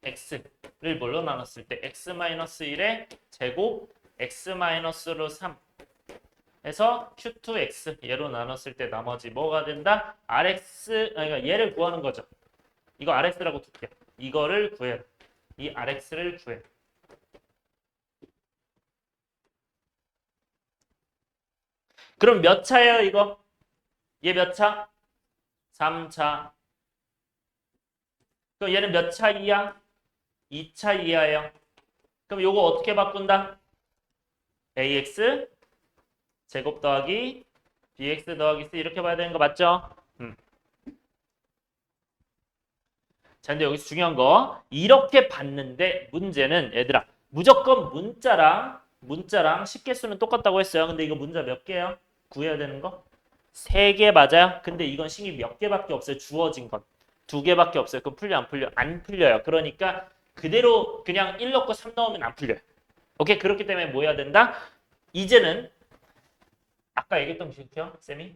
x를 뭘로 나눴을 때 x-1의 제곱 x-로 3 해서 q2x 얘로 나눴을 때 나머지 뭐가 된다? rx 그러니까 얘를 구하는 거죠. 이거 rx라고 둘게. 이거를 구해. 이 rx를 구해. 그럼 몇 차예요, 이거? 얘 몇 차? 3차. 그럼 얘는 몇 차 이하? 2차 이하예요. 그럼 요거 어떻게 바꾼다? ax 제곱 더하기 bx 더하기 c 이렇게 봐야 되는 거 맞죠? 자, 근데 여기서 중요한 거 이렇게 봤는데 문제는 얘들아 무조건 문자랑 식개수는 똑같다고 했어요. 근데 이거 문자 몇 개요? 구해야 되는 거? 3개 맞아요? 근데 이건 식이 몇 개밖에 없어요. 주어진 건. 2개밖에 없어요. 그럼 풀려 안 풀려? 안 풀려요. 그러니까 그대로 그냥 1 넣고 3 넣으면 안 풀려요. 오케이? 그렇기 때문에 뭐 해야 된다? 이제는 아까 얘기했던 거 기억해요? 쌤이?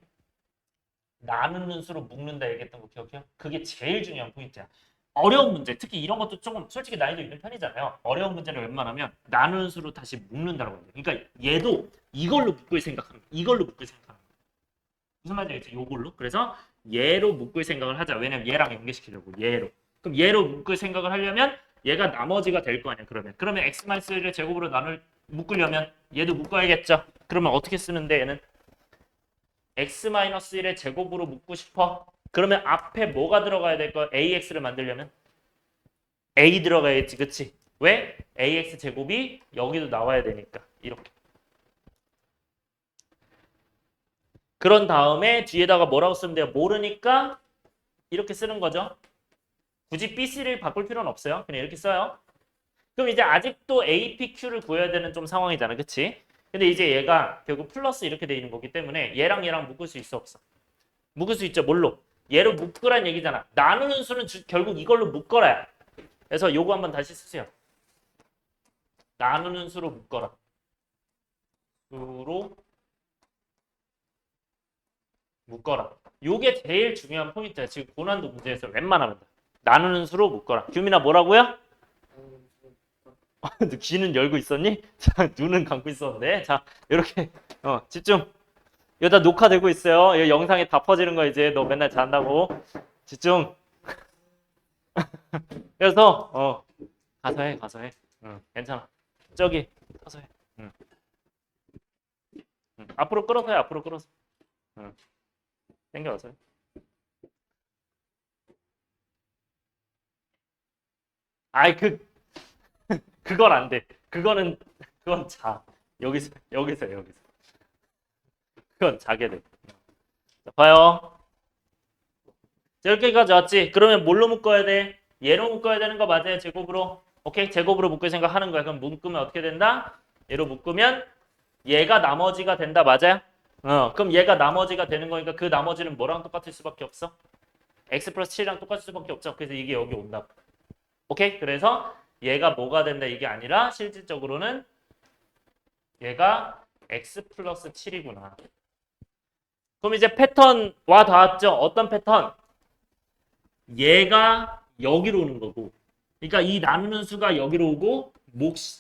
나누는 수로 묶는다 얘기했던 거 기억해요? 그게 제일 중요한 포인트야. 어려운 문제, 특히 이런 것도 조금 솔직히 난이도 있는 편이잖아요. 어려운 문제를 웬만하면 나누는 수로 다시 묶는다고 해요. 그러니까 얘도 이걸로 묶을 생각합니다. 이걸로 묶을 생각합니다. 무슨 말인지 알겠죠? 요걸로. 그래서 얘로 묶을 생각을 하자. 왜냐면 얘랑 연계시키려고. 얘로. 그럼 얘로 묶을 생각을 하려면 얘가 나머지가 될 거 아니야. 그러면 x-1을 제곱으로 묶으려면 얘도 묶어야겠죠. 그러면 어떻게 쓰는데 얘는 x-1의 제곱으로 묶고 싶어. 그러면 앞에 뭐가 들어가야 될 거야? ax를 만들려면 a 들어가야지, 그치? 왜? ax 제곱이 여기도 나와야 되니까 이렇게. 그런 다음에 뒤에다가 뭐라고 쓰면 돼요? 모르니까 이렇게 쓰는 거죠. 굳이 BC를 바꿀 필요는 없어요. 그냥 이렇게 써요. 그럼 이제 아직도 APQ를 구해야 되는 좀 상황이잖아, 그치? 근데 이제 얘가 결국 플러스 이렇게 돼 있는 거기 때문에 얘랑 묶을 수 있어, 없어? 묶을 수 있죠. 뭘로? 얘로 묶으란 얘기잖아. 나누는 수는 결국 이걸로 묶어라. 그래서 요거 한번 다시 쓰세요. 나누는 수로 묶어라. 수로 묶어라. 요게 제일 중요한 포인트야. 지금 고난도 문제에서 웬만하면 나누는 수로 묶어라. 규민아 뭐라고요? 너 귀는 열고 있었니? 자, 눈은 감고 있었는데. 자, 이렇게 집중. 이거 다 녹화되고 있어요. 이 영상에 다 퍼지는 거 이제 너 맨날 잔다고. 집중. 그래서 가서 해. 응, 괜찮아. 저기 가서 해. 응. 응. 앞으로 끌어서 해. 앞으로 끌어서. 응. 당겨와서 해. 아이 그건 안 돼. 그건 자. 여기서. 그건 자게 돼. 자, 봐요. 자, 여기까지 왔지? 그러면 뭘로 묶어야 돼? 얘로 묶어야 되는 거 맞아요? 제곱으로. 오케이? 제곱으로 묶을 생각하는 거야. 그럼 묶으면 어떻게 된다? 얘로 묶으면 얘가 나머지가 된다. 맞아요? 그럼 얘가 나머지가 되는 거니까 그 나머지는 뭐랑 똑같을 수밖에 없어? x 플러스 7이랑 똑같을 수밖에 없죠. 그래서 이게 여기 온다. 오케이? 그래서 얘가 뭐가 된다 이게 아니라 실질적으로는 얘가 x 플러스 7이구나. 그럼 이제 패턴 와 닿았죠? 어떤 패턴? 얘가 여기로 오는 거고 그러니까 이 나누는 수가 여기로 오고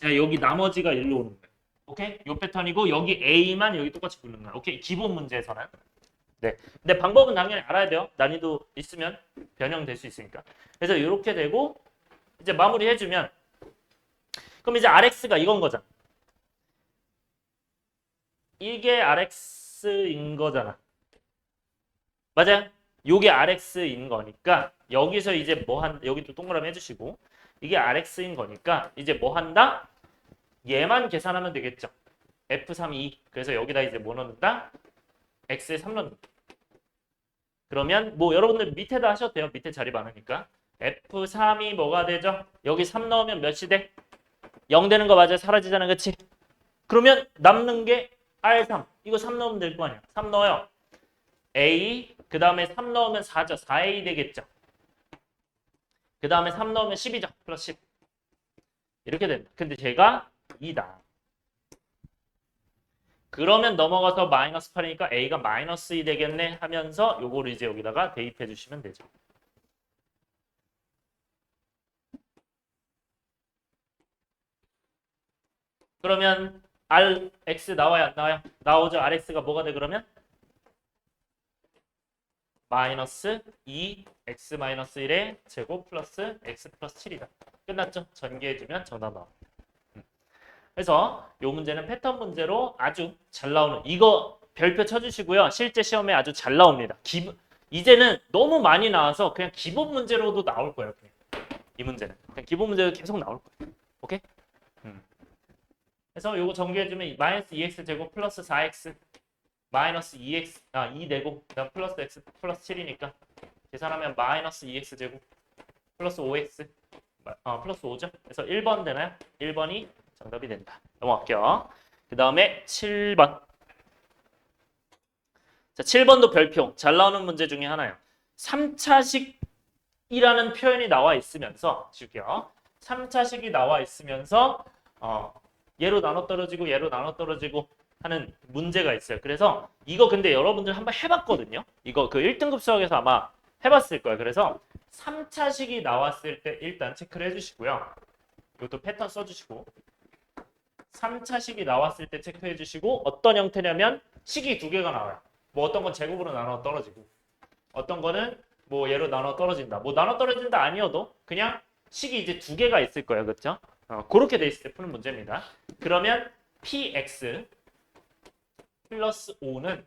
여기 나머지가 일로 오는 거예요. 오케이? 요 패턴이고 여기 A만 여기 똑같이 붙는 거야. 오케이? 기본 문제에서는. 네. 근데 방법은 당연히 알아야 돼요. 난이도 있으면 변형될 수 있으니까. 그래서 이렇게 되고 이제 마무리 해주면 그럼 이제 RX가 이건 거잖아. 이게 RX인 거잖아. 맞아요? 요게 RX인 거니까 여기서 이제 여기도 동그라미 해주시고 이게 RX인 거니까 이제 뭐 한다? 얘만 계산하면 되겠죠. F32. 그래서 여기다 이제 뭐 넣는다? X에 3 넣는다. 그러면 뭐 여러분들 밑에다 하셔도 돼요. 밑에 자리 많으니까. F3이 뭐가 되죠? 여기 3 넣으면 몇이 돼? 0 되는 거 맞아요? 사라지잖아. 그치? 그러면 남는 게 R3. 이거 3 넣으면 될 거 아니야. 3 넣어요. A 그 다음에 3 넣으면 4죠. 4A 되겠죠. 그 다음에 3 넣으면 10이죠. 플러스 10. 이렇게 된다. 근데 제가 2다. 그러면 넘어가서 마이너스 8이니까 A가 마이너스 2 되겠네 하면서 요거를 이제 여기다가 대입해 주시면 되죠. 그러면 RX 나와요? 안 나와요? 나오죠. RX가 뭐가 돼 그러면? 마이너스 2 X 마이너스 1의 제곱 플러스 X 플러스 7이다. 끝났죠? 전개해주면 정답 나와. 그래서 이 문제는 패턴 문제로 아주 잘 나오는 이거 별표 쳐주시고요. 실제 시험에 아주 잘 나옵니다. 이제는 너무 많이 나와서 그냥 기본 문제로도 나올 거예요. 그냥. 이 문제는 그냥 기본 문제로 계속 나올 거예요. 오케이? 그래서 이거 전개해주면 마이너스 2x 제곱 플러스 4x 마이너스 2 되고 그다음 플러스 x 플러스 7이니까 계산하면 마이너스 2x 제곱 플러스 5x 플러스 5죠. 그래서 1번 되나요? 1번이 정답이 된다. 넘어갈게요. 그 다음에 7번. 자, 7번도 별표. 잘 나오는 문제 중에 하나예요. 3차식이라는 표현이 나와 있으면서 줄게요. 3차식이 나와 있으면서 얘로 나눠 떨어지고 얘로 나눠 떨어지고 하는 문제가 있어요. 그래서 이거 근데 여러분들 한번 해봤거든요. 이거 그 1등급 수학에서 아마 해봤을 거예요. 그래서 3차식이 나왔을 때 일단 체크를 해주시고요. 이것도 패턴 써주시고 3차식이 나왔을 때 체크해 주시고 어떤 형태냐면 식이 두 개가 나와요. 뭐 어떤 건 제곱으로 나눠 떨어지고 어떤 거는 뭐 얘로 나눠 떨어진다. 뭐 나눠 떨어진다 아니어도 그냥 식이 이제 두 개가 있을 거예요. 그렇죠? 그렇게 돼 있을 때 푸는 문제입니다. 그러면 px 플러스 5는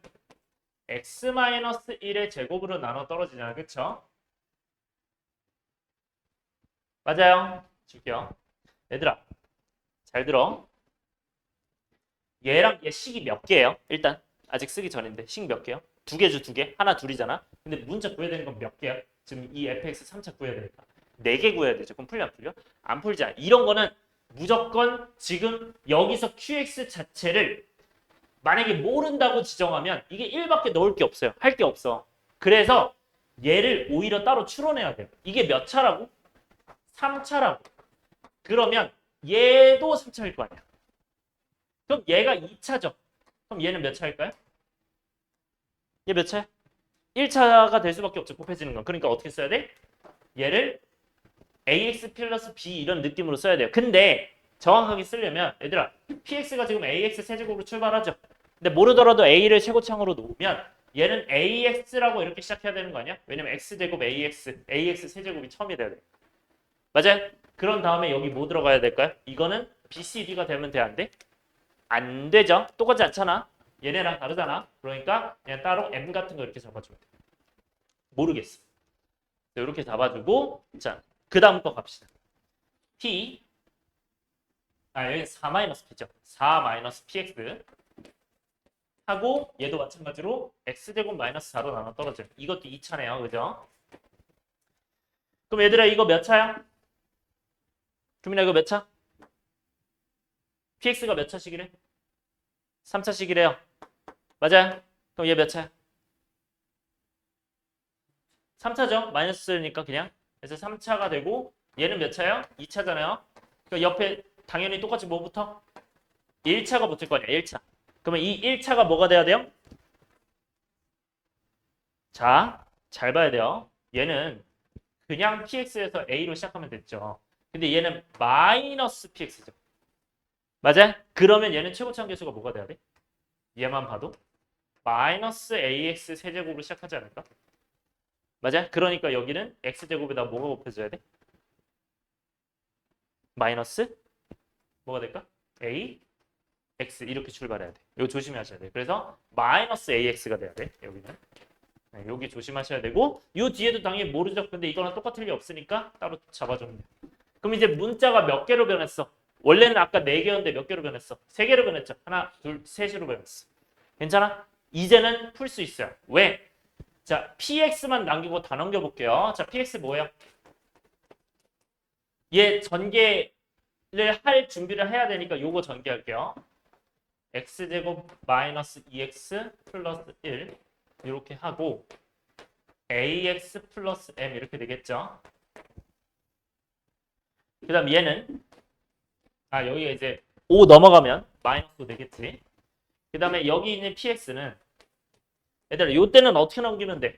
x-1의 제곱으로 나눠 떨어지잖아요. 그렇죠? 맞아요. 줄게요. 얘들아 잘 들어. 얘랑 얘 식이 몇 개예요? 일단 아직 쓰기 전인데 식 몇 개요? 두 개죠, 두 개. 하나 둘이잖아. 근데 문자 구해야 되는 건 몇 개야? 지금 이 fx 3차 구해야 되니까 4개 구해야 되죠. 그럼 풀려 안 풀려? 안 풀자. 이런 거는 무조건 지금 여기서 qx 자체를 만약에 모른다고 지정하면 이게 1밖에 넣을 게 없어요. 할 게 없어. 그래서 얘를 오히려 따로 추론해야 돼요. 이게 몇 차라고? 3차라고. 그러면 얘도 3차일 거 아니야. 그럼 얘가 2차죠. 그럼 얘는 몇 차일까요? 얘 몇 차야? 1차가 될 수밖에 없죠. 곱해지는 건. 그러니까 어떻게 써야 돼? 얘를 ax 플러스 b 이런 느낌으로 써야 돼요. 근데 정확하게 쓰려면 얘들아 px가 지금 ax 세제곱으로 출발하죠. 근데 모르더라도 a를 최고창으로 놓으면 얘는 ax라고 이렇게 시작해야 되는 거 아니야? 왜냐면 x제곱 ax 세제곱이 처음이 돼야 돼. 맞아요? 그런 다음에 여기 뭐 들어가야 될까요? 이거는 bcd가 되면 돼, 안 돼? 안 되죠. 똑같지 않잖아. 얘네랑 다르잖아. 그러니까 그냥 따로 m 같은 거 이렇게 잡아주면 돼. 모르겠어. 이렇게 잡아주고 자, 그 다음 거 갑시다. p 여기 4-p죠. 4-px 하고 얘도 마찬가지로 x제곱 마이너스 4로 나눠 떨어져요. 이것도 2차네요. 그죠? 그럼 얘들아 이거 몇 차야? 주민아 이거 몇 차? px가 몇 차씩이래? 3차씩이래요. 맞아요? 그럼 얘 몇 차야? 3차죠? 마이너스니까 그냥. 그래서 3차가 되고 얘는 몇 차예요? 2차잖아요. 그러니까 옆에 당연히 똑같이 뭐부터? 1차가 붙을 거 아니야. 1차. 그러면 이 1차가 뭐가 돼야 돼요? 자, 잘 봐야 돼요. 얘는 그냥 px에서 a로 시작하면 됐죠. 근데 얘는 마이너스 px죠. 맞아? 그러면 얘는 최고차원 계수가 뭐가 돼야 돼? 얘만 봐도 마이너스 ax 세제곱으로 시작하지 않을까? 맞아? 그러니까 여기는 x제곱에다 뭐가 곱해져야 돼? 마이너스 뭐가 될까? a x 이렇게 출발해야 돼. 이거 조심하셔야 돼. 그래서 마이너스 ax가 돼야 돼. 여기는. 네, 여기 조심하셔야 되고 이 뒤에도 당연히 모르죠. 근데 이거랑 똑같을 리 없으니까 따로 잡아주면 돼. 그럼 이제 문자가 몇 개로 변했어? 원래는 아까 4개였는데 몇 개로 변했어? 3개로 변했죠. 하나, 둘, 셋으로 변했어. 괜찮아? 이제는 풀 수 있어요. 왜? 자, px만 남기고 다 넘겨볼게요. 자, px 뭐예요? 얘 전개를 할 준비를 해야 되니까 요거 전개할게요. x제곱 마이너스 2x 플러스 1 이렇게 하고 ax 플러스 m 이렇게 되겠죠. 그 다음 얘는 여기가 이제 5 넘어가면 마이너스 되겠지. 그 다음에 여기 있는 px는 얘들아 요때는 어떻게 넘기면 돼?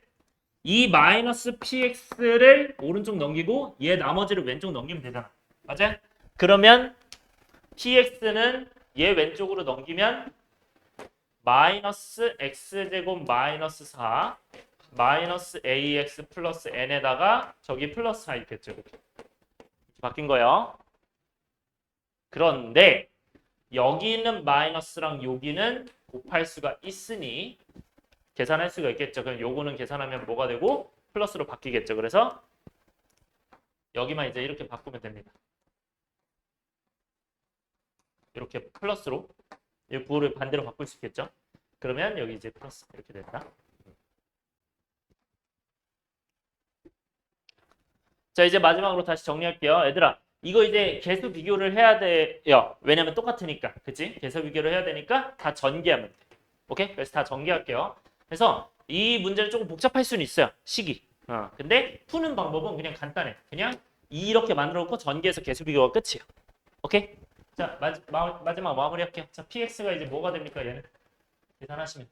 이 마이너스 px를 오른쪽 넘기고 얘 나머지를 왼쪽 넘기면 되잖아. 맞아? 그러면 px는 얘 왼쪽으로 넘기면 마이너스 x제곱 마이너스 4 마이너스 ax 플러스 n에다가 저기 플러스 4 있겠죠. 이렇게 바뀐 거예요. 그런데 여기 있는 마이너스랑 여기는 곱할 수가 있으니 계산할 수가 있겠죠. 그럼 요거는 계산하면 뭐가 되고 플러스로 바뀌겠죠. 그래서 여기만 이제 이렇게 바꾸면 됩니다. 이렇게 플러스로 이 부호를 반대로 바꿀 수 있겠죠. 그러면 여기 이제 플러스 이렇게 된다. 자 이제 마지막으로 다시 정리할게요. 얘들아 이거 이제 계수 비교를 해야 돼요. 왜냐면 똑같으니까. 그치? 계수 비교를 해야 되니까 다 전개하면 돼. 오케이? 그래서 다 전개할게요. 그래서 이 문제는 조금 복잡할 수는 있어요. 식이. 근데 푸는 방법은 그냥 간단해. 그냥 이렇게 만들어 놓고 전개해서 계수 비교가 끝이에요. 오케이? 자 마지막 마무리할게요. 자 px가 이제 뭐가 됩니까? 얘는 계산하시면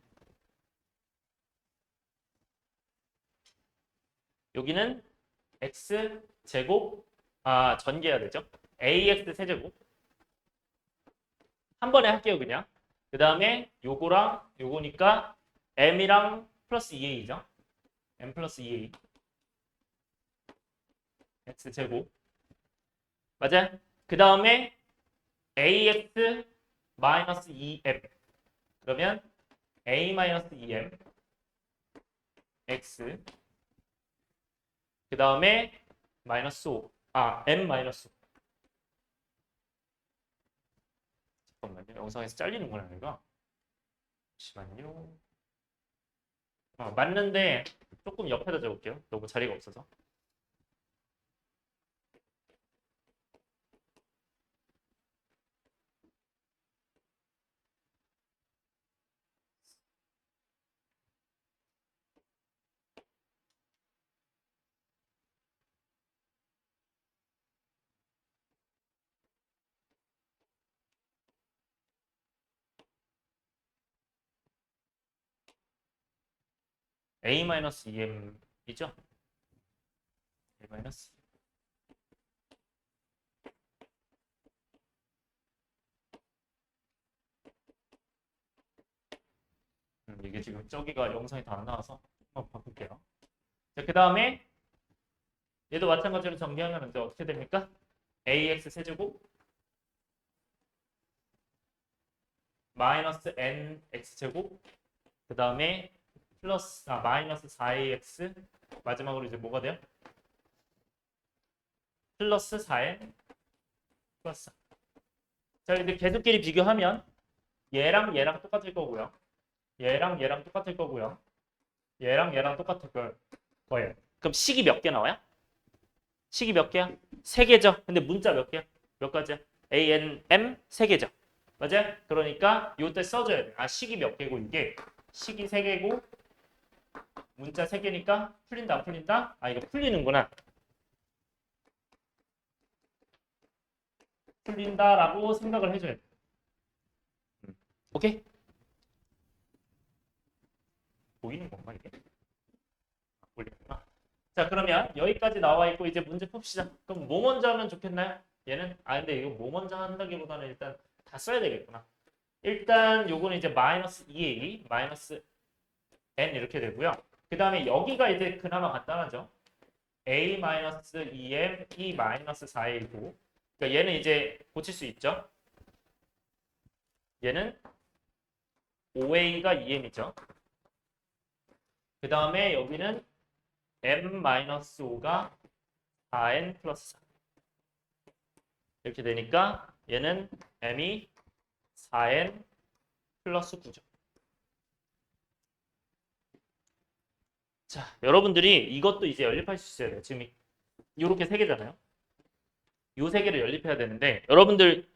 여기는 x 제곱 전개해야 되죠. ax 세제곱 한 번에 할게요 그냥. 그 다음에 요거랑 요거니까 m이랑 플러스 2a죠. m 플러스 2a x 제곱 맞아? 그 다음에 ax 마이너스 2m 그러면 a 마이너스 2m x 그 다음에 마이너스 5 m 마이너스 5 잠깐만요. 영상에서 잘리는구나 이거. 잠시만요. 맞는데 조금 옆에다 적을게요. 너무 자리가 없어서. a-2m이죠? a-. 이게 지금 저기가 영상이 다 안 나와서 한번 바꿀게요. 자, 그 다음에 얘도 마찬가지로 전개하면 이제 어떻게 됩니까? ax 세제곱 마이너스 nx 제곱 그 다음에 플러스 마이너스 4ax 마지막으로 이제 뭐가 돼요? 플러스 4n 플러스 4. 자 근데 계수끼리 비교하면 얘랑 얘랑 똑같을 거고요. 얘랑 얘랑 똑같을 거고요. 얘랑 얘랑 똑같을 거예요. 그럼 식이 몇 개 나와요? 식이 몇 개야? 3개죠. 근데 문자 몇 개야? 몇 가지야? A, N, M 3개죠. 맞아? 그러니까 요때 써줘야 돼. 식이 몇 개고 이게 식이 3개고 문자 3개니까 풀린다 안 풀린다? 이거 풀리는구나. 풀린다라고 생각을 해줘야 돼. 오케이? 보이는 건가 이게? 보이는구나. 자, 그러면 여기까지 나와 있고 이제 문제 풉시다. 그럼 뭐 먼저 하면 좋겠나요? 얘는? 근데 이거 뭐 먼저 한다기보다는 일단 다 써야 되겠구나. 일단 요거는 이제 마이너스 2a 마이너스 n 이렇게 되고요. 그 다음에 여기가 이제 그나마 간단하죠. a 마이너스 2m e 마이너스 4a고 그러니까 얘는 이제 고칠 수 있죠. 얘는 5a가 2m이죠. 그 다음에 여기는 m-5가 4n 플러스 4 이렇게 되니까 얘는 m이 4n 플러스 9죠. 자, 여러분들이 이것도 이제 연립할 수 있어야 돼요. 지금 이렇게 세 개잖아요. 요 세 개를 연립해야 되는데 여러분들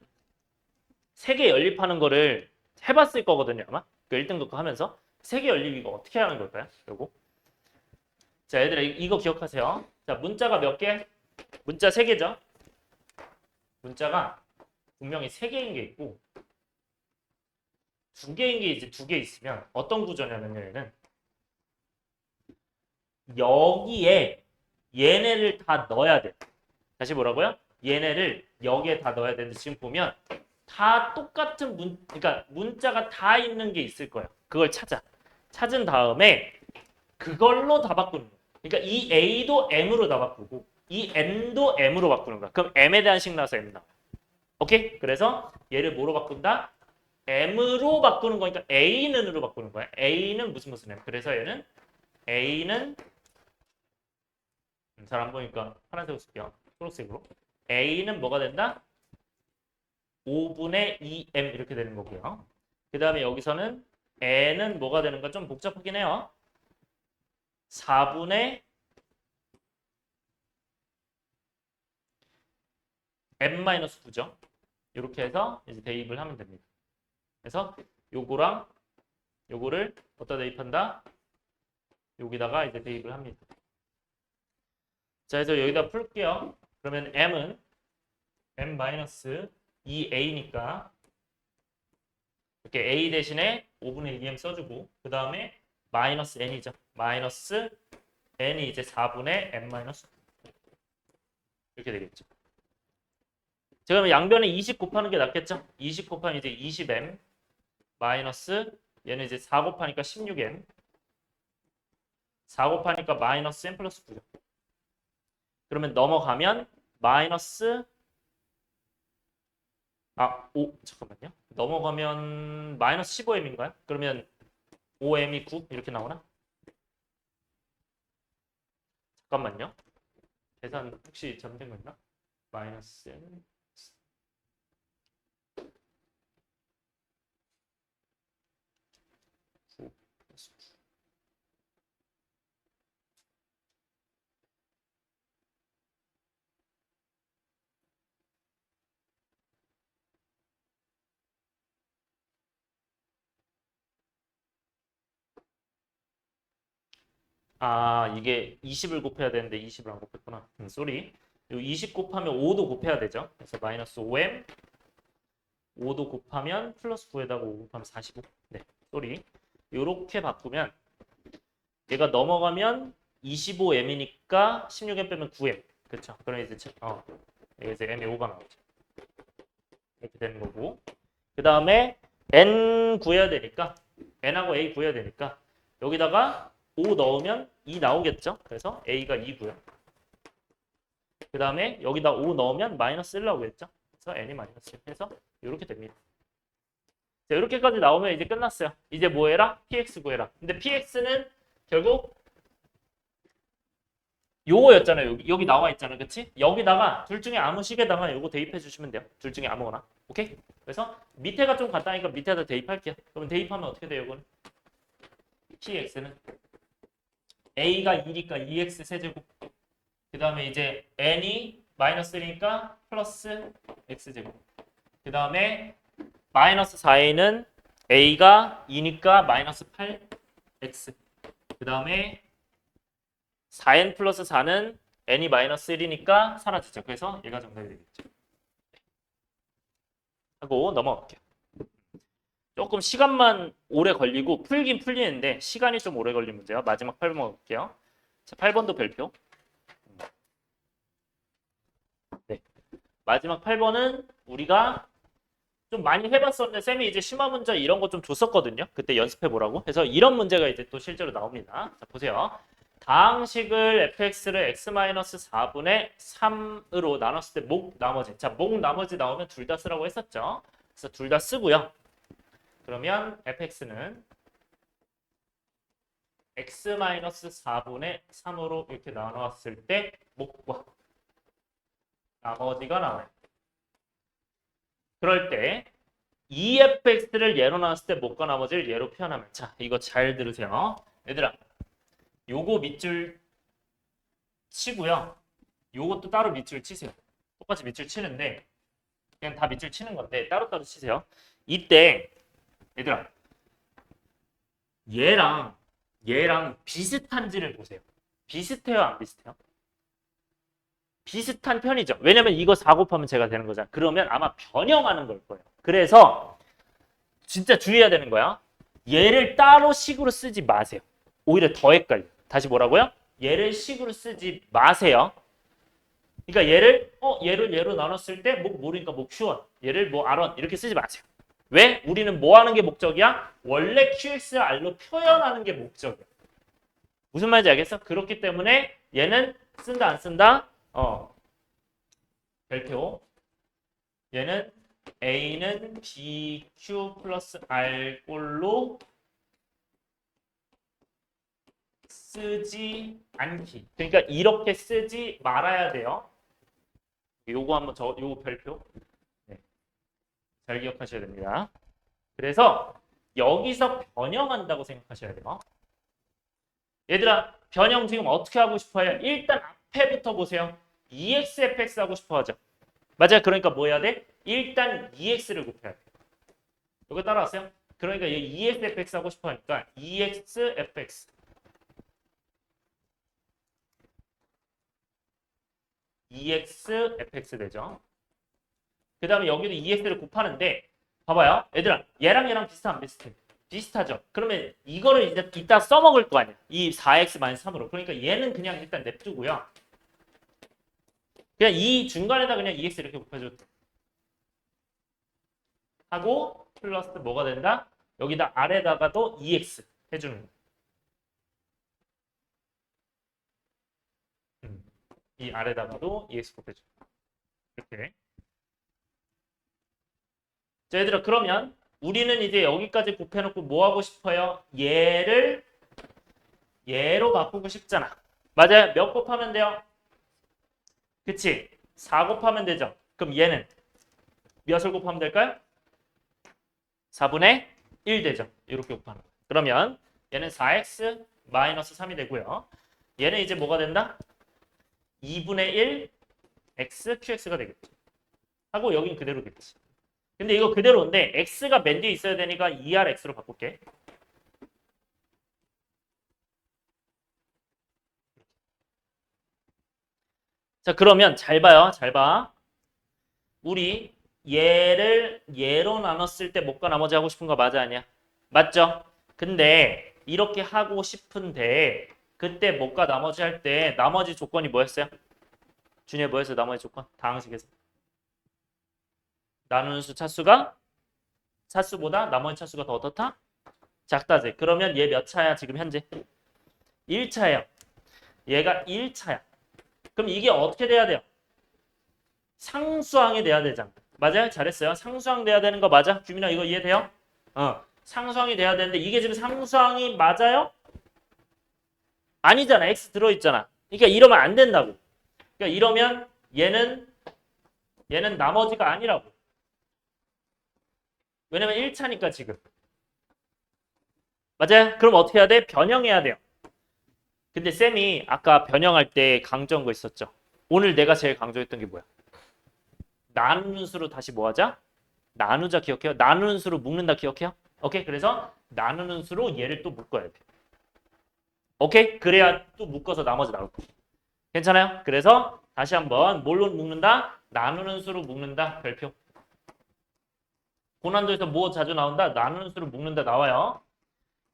세 개 연립하는 거를 해봤을 거거든요. 아마 그 1등급 하면서 세 개 연립 이거 어떻게 하는 걸까요? 요거. 자, 얘들아 이거 기억하세요. 자, 문자가 몇 개? 문자 세 개죠. 문자가 분명히 세 개인 게 있고 두 개인 게 이제 두 개 있으면 어떤 구조냐면요. 얘는 여기에 얘네를 다 넣어야 돼. 다시 뭐라고요? 얘네를 여기에 다 넣어야 되는데 지금 보면 다 똑같은 그러니까 문자가 다 있는 게 있을 거예요. 그걸 찾은 다음에 그걸로 다 바꾸는 거예요. 그러니까 이 A도 M으로 다 바꾸고 이 N도 M으로 바꾸는 거야. 그럼 M에 대한 식 나와서 M 나와요. 오케이? 그래서 얘를 뭐로 바꾼다? M으로 바꾸는 거니까 A는 으로 바꾸는 거야. A는 무슨 M. 그래서 얘는 A는 잘 안 보니까 파란색으로 쓸게요. 초록색으로. A는 뭐가 된다? 5분의 2M 이렇게 되는 거고요. 그 다음에 여기서는 N은 뭐가 되는 가 좀 복잡하긴 해요. 4분의 M-9죠. 이렇게 해서 이제 대입을 하면 됩니다. 그래서 요거랑 요거를 어디다 대입한다? 여기다가 이제 대입을 합니다. 자, 그래서 여기다 풀게요. 그러면 M은 M-2A니까 이렇게 A 대신에 5분의 2M 써주고 그 다음에 마이너스 N이죠. 마이너스 N이 이제 4분의 M-9 이렇게 되겠죠. 자, 그러면 양변에 20 곱하는 게 낫겠죠? 20 곱하면 이제 20M 마이너스 얘는 이제 4 곱하니까 16M 4 곱하니까 마이너스 M 플러스 9죠. 그러면 넘어가면 마이너스 잠깐만요. 넘어가면 마이너스 15M인가요? 그러면 5M이 9 이렇게 나오나? 잠깐만요. 계산 혹시 잘못된 거 있나? 마이너스 M 9 플러스 9 이게 20을 곱해야 되는데 20을 안 곱했구나. 쏘리. 20 곱하면 5도 곱해야 되죠. 그래서 마이너스 5M 5도 곱하면 플러스 9에다가 5 곱하면 45. 네, 쏘리. 요렇게 바꾸면 얘가 넘어가면 25M이니까 16M 빼면 9M. 그렇죠. 그럼 이제 이제 M이 5가 나오죠. 이렇게 되는 거고. 그 다음에 N 구해야 되니까 N하고 A 구해야 되니까 여기다가 5 넣으면 2 나오겠죠. 그래서 A가 2고요. 그 다음에 여기다 5 넣으면 마이너스 1 나오겠죠. 그래서 N이 마이너스 1 해서 이렇게 됩니다. 자, 이렇게까지 나오면 이제 끝났어요. 이제 뭐 해라? PX 구해라. 근데 PX는 결국 요거였잖아요. 여기 나와 있잖아요. 그치? 여기다가 둘 중에 아무 식에다가 요거 대입해 주시면 돼요. 둘 중에 아무거나. 오케이? 그래서 밑에가 좀 간단하니까 밑에다 대입할게요. 그러면 대입하면 어떻게 돼요? 이거는 PX는 A가 2니까 2X 세제곱. 그 다음에 이제 N이 마이너스 1이니까 플러스 X제곱. 그 다음에 마이너스 4A는 A가 2니까 마이너스 8X. 그 다음에 4N 플러스 4는 N이 마이너스 1이니까 사라지죠. 그래서 얘가 정답이 되겠죠. 하고 넘어갈게요. 조금 시간만 오래 걸리고 풀긴 풀리는데 시간이 좀 오래 걸린 문제야. 마지막 8번 먹을게요. 자, 8번도 별표. 마지막 8번은 우리가 좀 많이 해봤었는데 쌤이 이제 심화 문제 이런 거 좀 줬었거든요. 그때 연습해 보라고. 그래서 이런 문제가 이제 또 실제로 나옵니다. 자, 보세요. 다항식을 fx를 x-4분의 3으로 나눴을 때 목 나머지. 자, 목 나머지 나오면 둘 다 쓰라고 했었죠. 그래서 둘 다 쓰고요. 그러면 fx는 x-4분의 3으로 이렇게 나눴을 때 목과 나머지가 나와요. 그럴 때 EFX를 예로 나왔을 때 목과 나머지를 예로 표현하면 자 이거 잘 들으세요. 얘들아 요거 밑줄 치고요. 요것도 따로 밑줄 치세요. 똑같이 밑줄 치는데 그냥 다 밑줄 치는 건데 따로따로 치세요. 이때 얘들아 얘랑 비슷한지를 보세요. 비슷해요 안 비슷해요? 비슷한 편이죠. 왜냐면 이거 4 곱하면 제가 되는 거잖아. 그러면 아마 변형하는 걸 거예요. 그래서 진짜 주의해야 되는 거야. 얘를 따로 식으로 쓰지 마세요. 오히려 더 헷갈려. 다시 뭐라고요? 얘를 식으로 쓰지 마세요. 그러니까 얘를 얘로 나눴을 때 목 모르니까 목 Q1, 얘를 뭐 R1 이렇게 쓰지 마세요. 왜? 우리는 뭐 하는 게 목적이야? 원래 QX를 R로 표현하는 게 목적이야. 무슨 말인지 알겠어? 그렇기 때문에 얘는 쓴다 안 쓴다? 별표. 얘는 A는 BQ 플러스 R 꼴로 쓰지 않기. 그러니까 이렇게 쓰지 말아야 돼요. 요거 한번 요거 별표. 네. 잘 기억하셔야 됩니다. 그래서 여기서 변형한다고 생각하셔야 돼요. 얘들아, 변형 지금 어떻게 하고 싶어요? 일단 앞에부터 보세요. EXFX 하고 싶어 하죠. 맞아요. 그러니까 뭐 해야 돼? 일단 EX를 곱해야 돼. 이거 따라왔어요? 그러니까 얘 EXFX 하고 싶어 하니까 EXFX. EXFX 되죠. 그 다음에 여기도 EX를 곱하는데 봐봐요. 얘들아, 얘랑 비슷해 안 비슷해? 비슷하죠. 그러면 이거를 이제 이따 써먹을 거 아니야. 이 4x-3으로. 그러니까 얘는 그냥 일단 냅두고요. 그냥 이 중간에다 그냥 EX 이렇게 곱해줘도 돼. 하고 플러스 뭐가 된다? 여기다 아래다가도 EX 해주는 거야. 이 아래다가도 EX 곱해줘. 이렇게. 자, 얘들아 그러면 우리는 이제 여기까지 곱해놓고 뭐 하고 싶어요? 얘를 얘로 바꾸고 싶잖아. 맞아요? 몇 곱하면 돼요? 그치? 4 곱하면 되죠? 그럼 얘는 몇을 곱하면 될까요? 4분의 1 되죠? 이렇게 곱하는 거. 그러면 얘는 4x 마이너스 3이 되고요. 얘는 이제 뭐가 된다? 2분의 1 x qx가 되겠죠. 하고 여긴 그대로겠지. 근데 이거 그대로인데 x가 맨 뒤에 있어야 되니까 2rx로 바꿀게. 자, 그러면 잘 봐요. 잘 봐. 우리 얘를 얘로 나눴을 때 목과 나머지 하고 싶은 거 맞아 아니야? 맞죠? 근데 이렇게 하고 싶은데 그때 목과 나머지 할 때 나머지 조건이 뭐였어요? 준이야 뭐였어요? 나머지 조건? 다항식에서. 나누는 수 차수가 차수보다 나머지 차수가 더 어떻다? 작다지. 그러면 얘 몇 차야 지금 현재? 1차예요. 얘가 1차야. 그럼 이게 어떻게 돼야 돼요? 상수항이 돼야 되잖아. 맞아요? 잘했어요. 상수항 돼야 되는 거 맞아? 규민아 이거 이해돼요? 상수항이 돼야 되는데 이게 지금 상수항이 맞아요? 아니잖아. X 들어있잖아. 그러니까 이러면 안 된다고. 그러니까 이러면 얘는 나머지가 아니라고. 왜냐면 1차니까 지금. 맞아요? 그럼 어떻게 해야 돼? 변형해야 돼요. 근데 쌤이 아까 변형할 때 강조한 거 있었죠. 오늘 내가 제일 강조했던 게 뭐야? 나누는 수로 다시 뭐 하자? 나누자 기억해요? 나누는 수로 묶는다 기억해요? 오케이? 그래서 나누는 수로 얘를 또 묶어야 돼. 오케이? 그래야 또 묶어서 나머지 나올 거야. 괜찮아요? 그래서 다시 한번 뭘로 묶는다? 나누는 수로 묶는다. 별표. 고난도에서 뭐 자주 나온다? 나누는 수로 묶는다 나와요.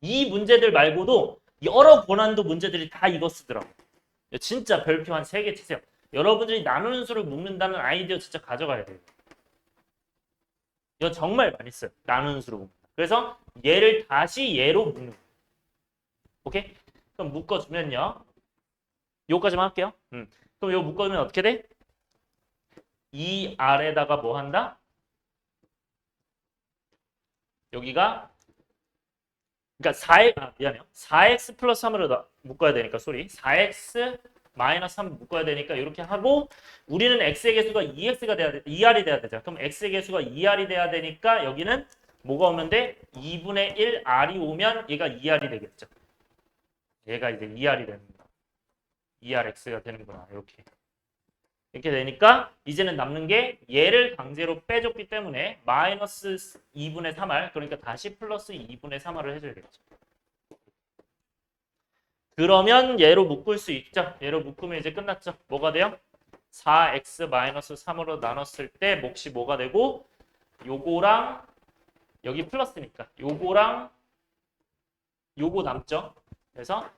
이 문제들 말고도 여러 고난도 문제들이 다 이거 쓰더라고. 진짜 별표 한 3개 치세요. 여러분들이 나누는 수를 묶는다는 아이디어 진짜 가져가야 돼요. 이거 정말 많이 써요. 나누는 수로 묶는다. 그래서 얘를 다시 얘로 묶는 거예요. 오케이? 그럼 묶어주면요. 요까지만 할게요. 그럼 요 묶어주면 어떻게 돼? 이 아래다가 뭐 한다? 여기가 그러니까 4x 미안해요. 4x 플러스 3으로 묶어야 되니까 소리 4x 마이너스 3 묶어야 되니까 이렇게 하고 우리는 x의 개수가 2x가 돼야 돼 2r이 돼야 되죠. 그럼 x의 개수가 2r이 돼야 되니까 여기는 뭐가 오면 돼? 2분의 1 r이 오면 얘가 2r이 되겠죠. 얘가 이제 2r이 되는 거야. 2rx가 되는구나. 이렇게 되니까 이제는 남는 게 얘를 강제로 빼줬기 때문에 마이너스 2분의 3r 그러니까 다시 플러스 2분의 3r을 해줘야겠죠. 그러면 얘로 묶을 수 있죠. 얘로 묶으면 이제 끝났죠. 뭐가 돼요? 4x 마이너스 3으로 나눴을 때 몫이 뭐가 되고 요거랑 여기 플러스니까 요거랑 요거 남죠. 그래서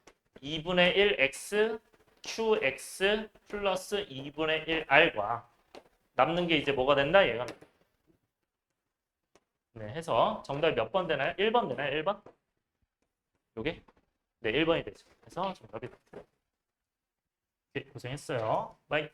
2분의 1x qx 플러스 2분의 1r과 남는 게 이제 뭐가 된다? 얘가 네, 해서 정답이 몇 번 되나요? 1번 되나요? 1번? 요게? 네, 1번이 되죠. 그래서 정답이 됩니다. 네, 고생했어요. 바이.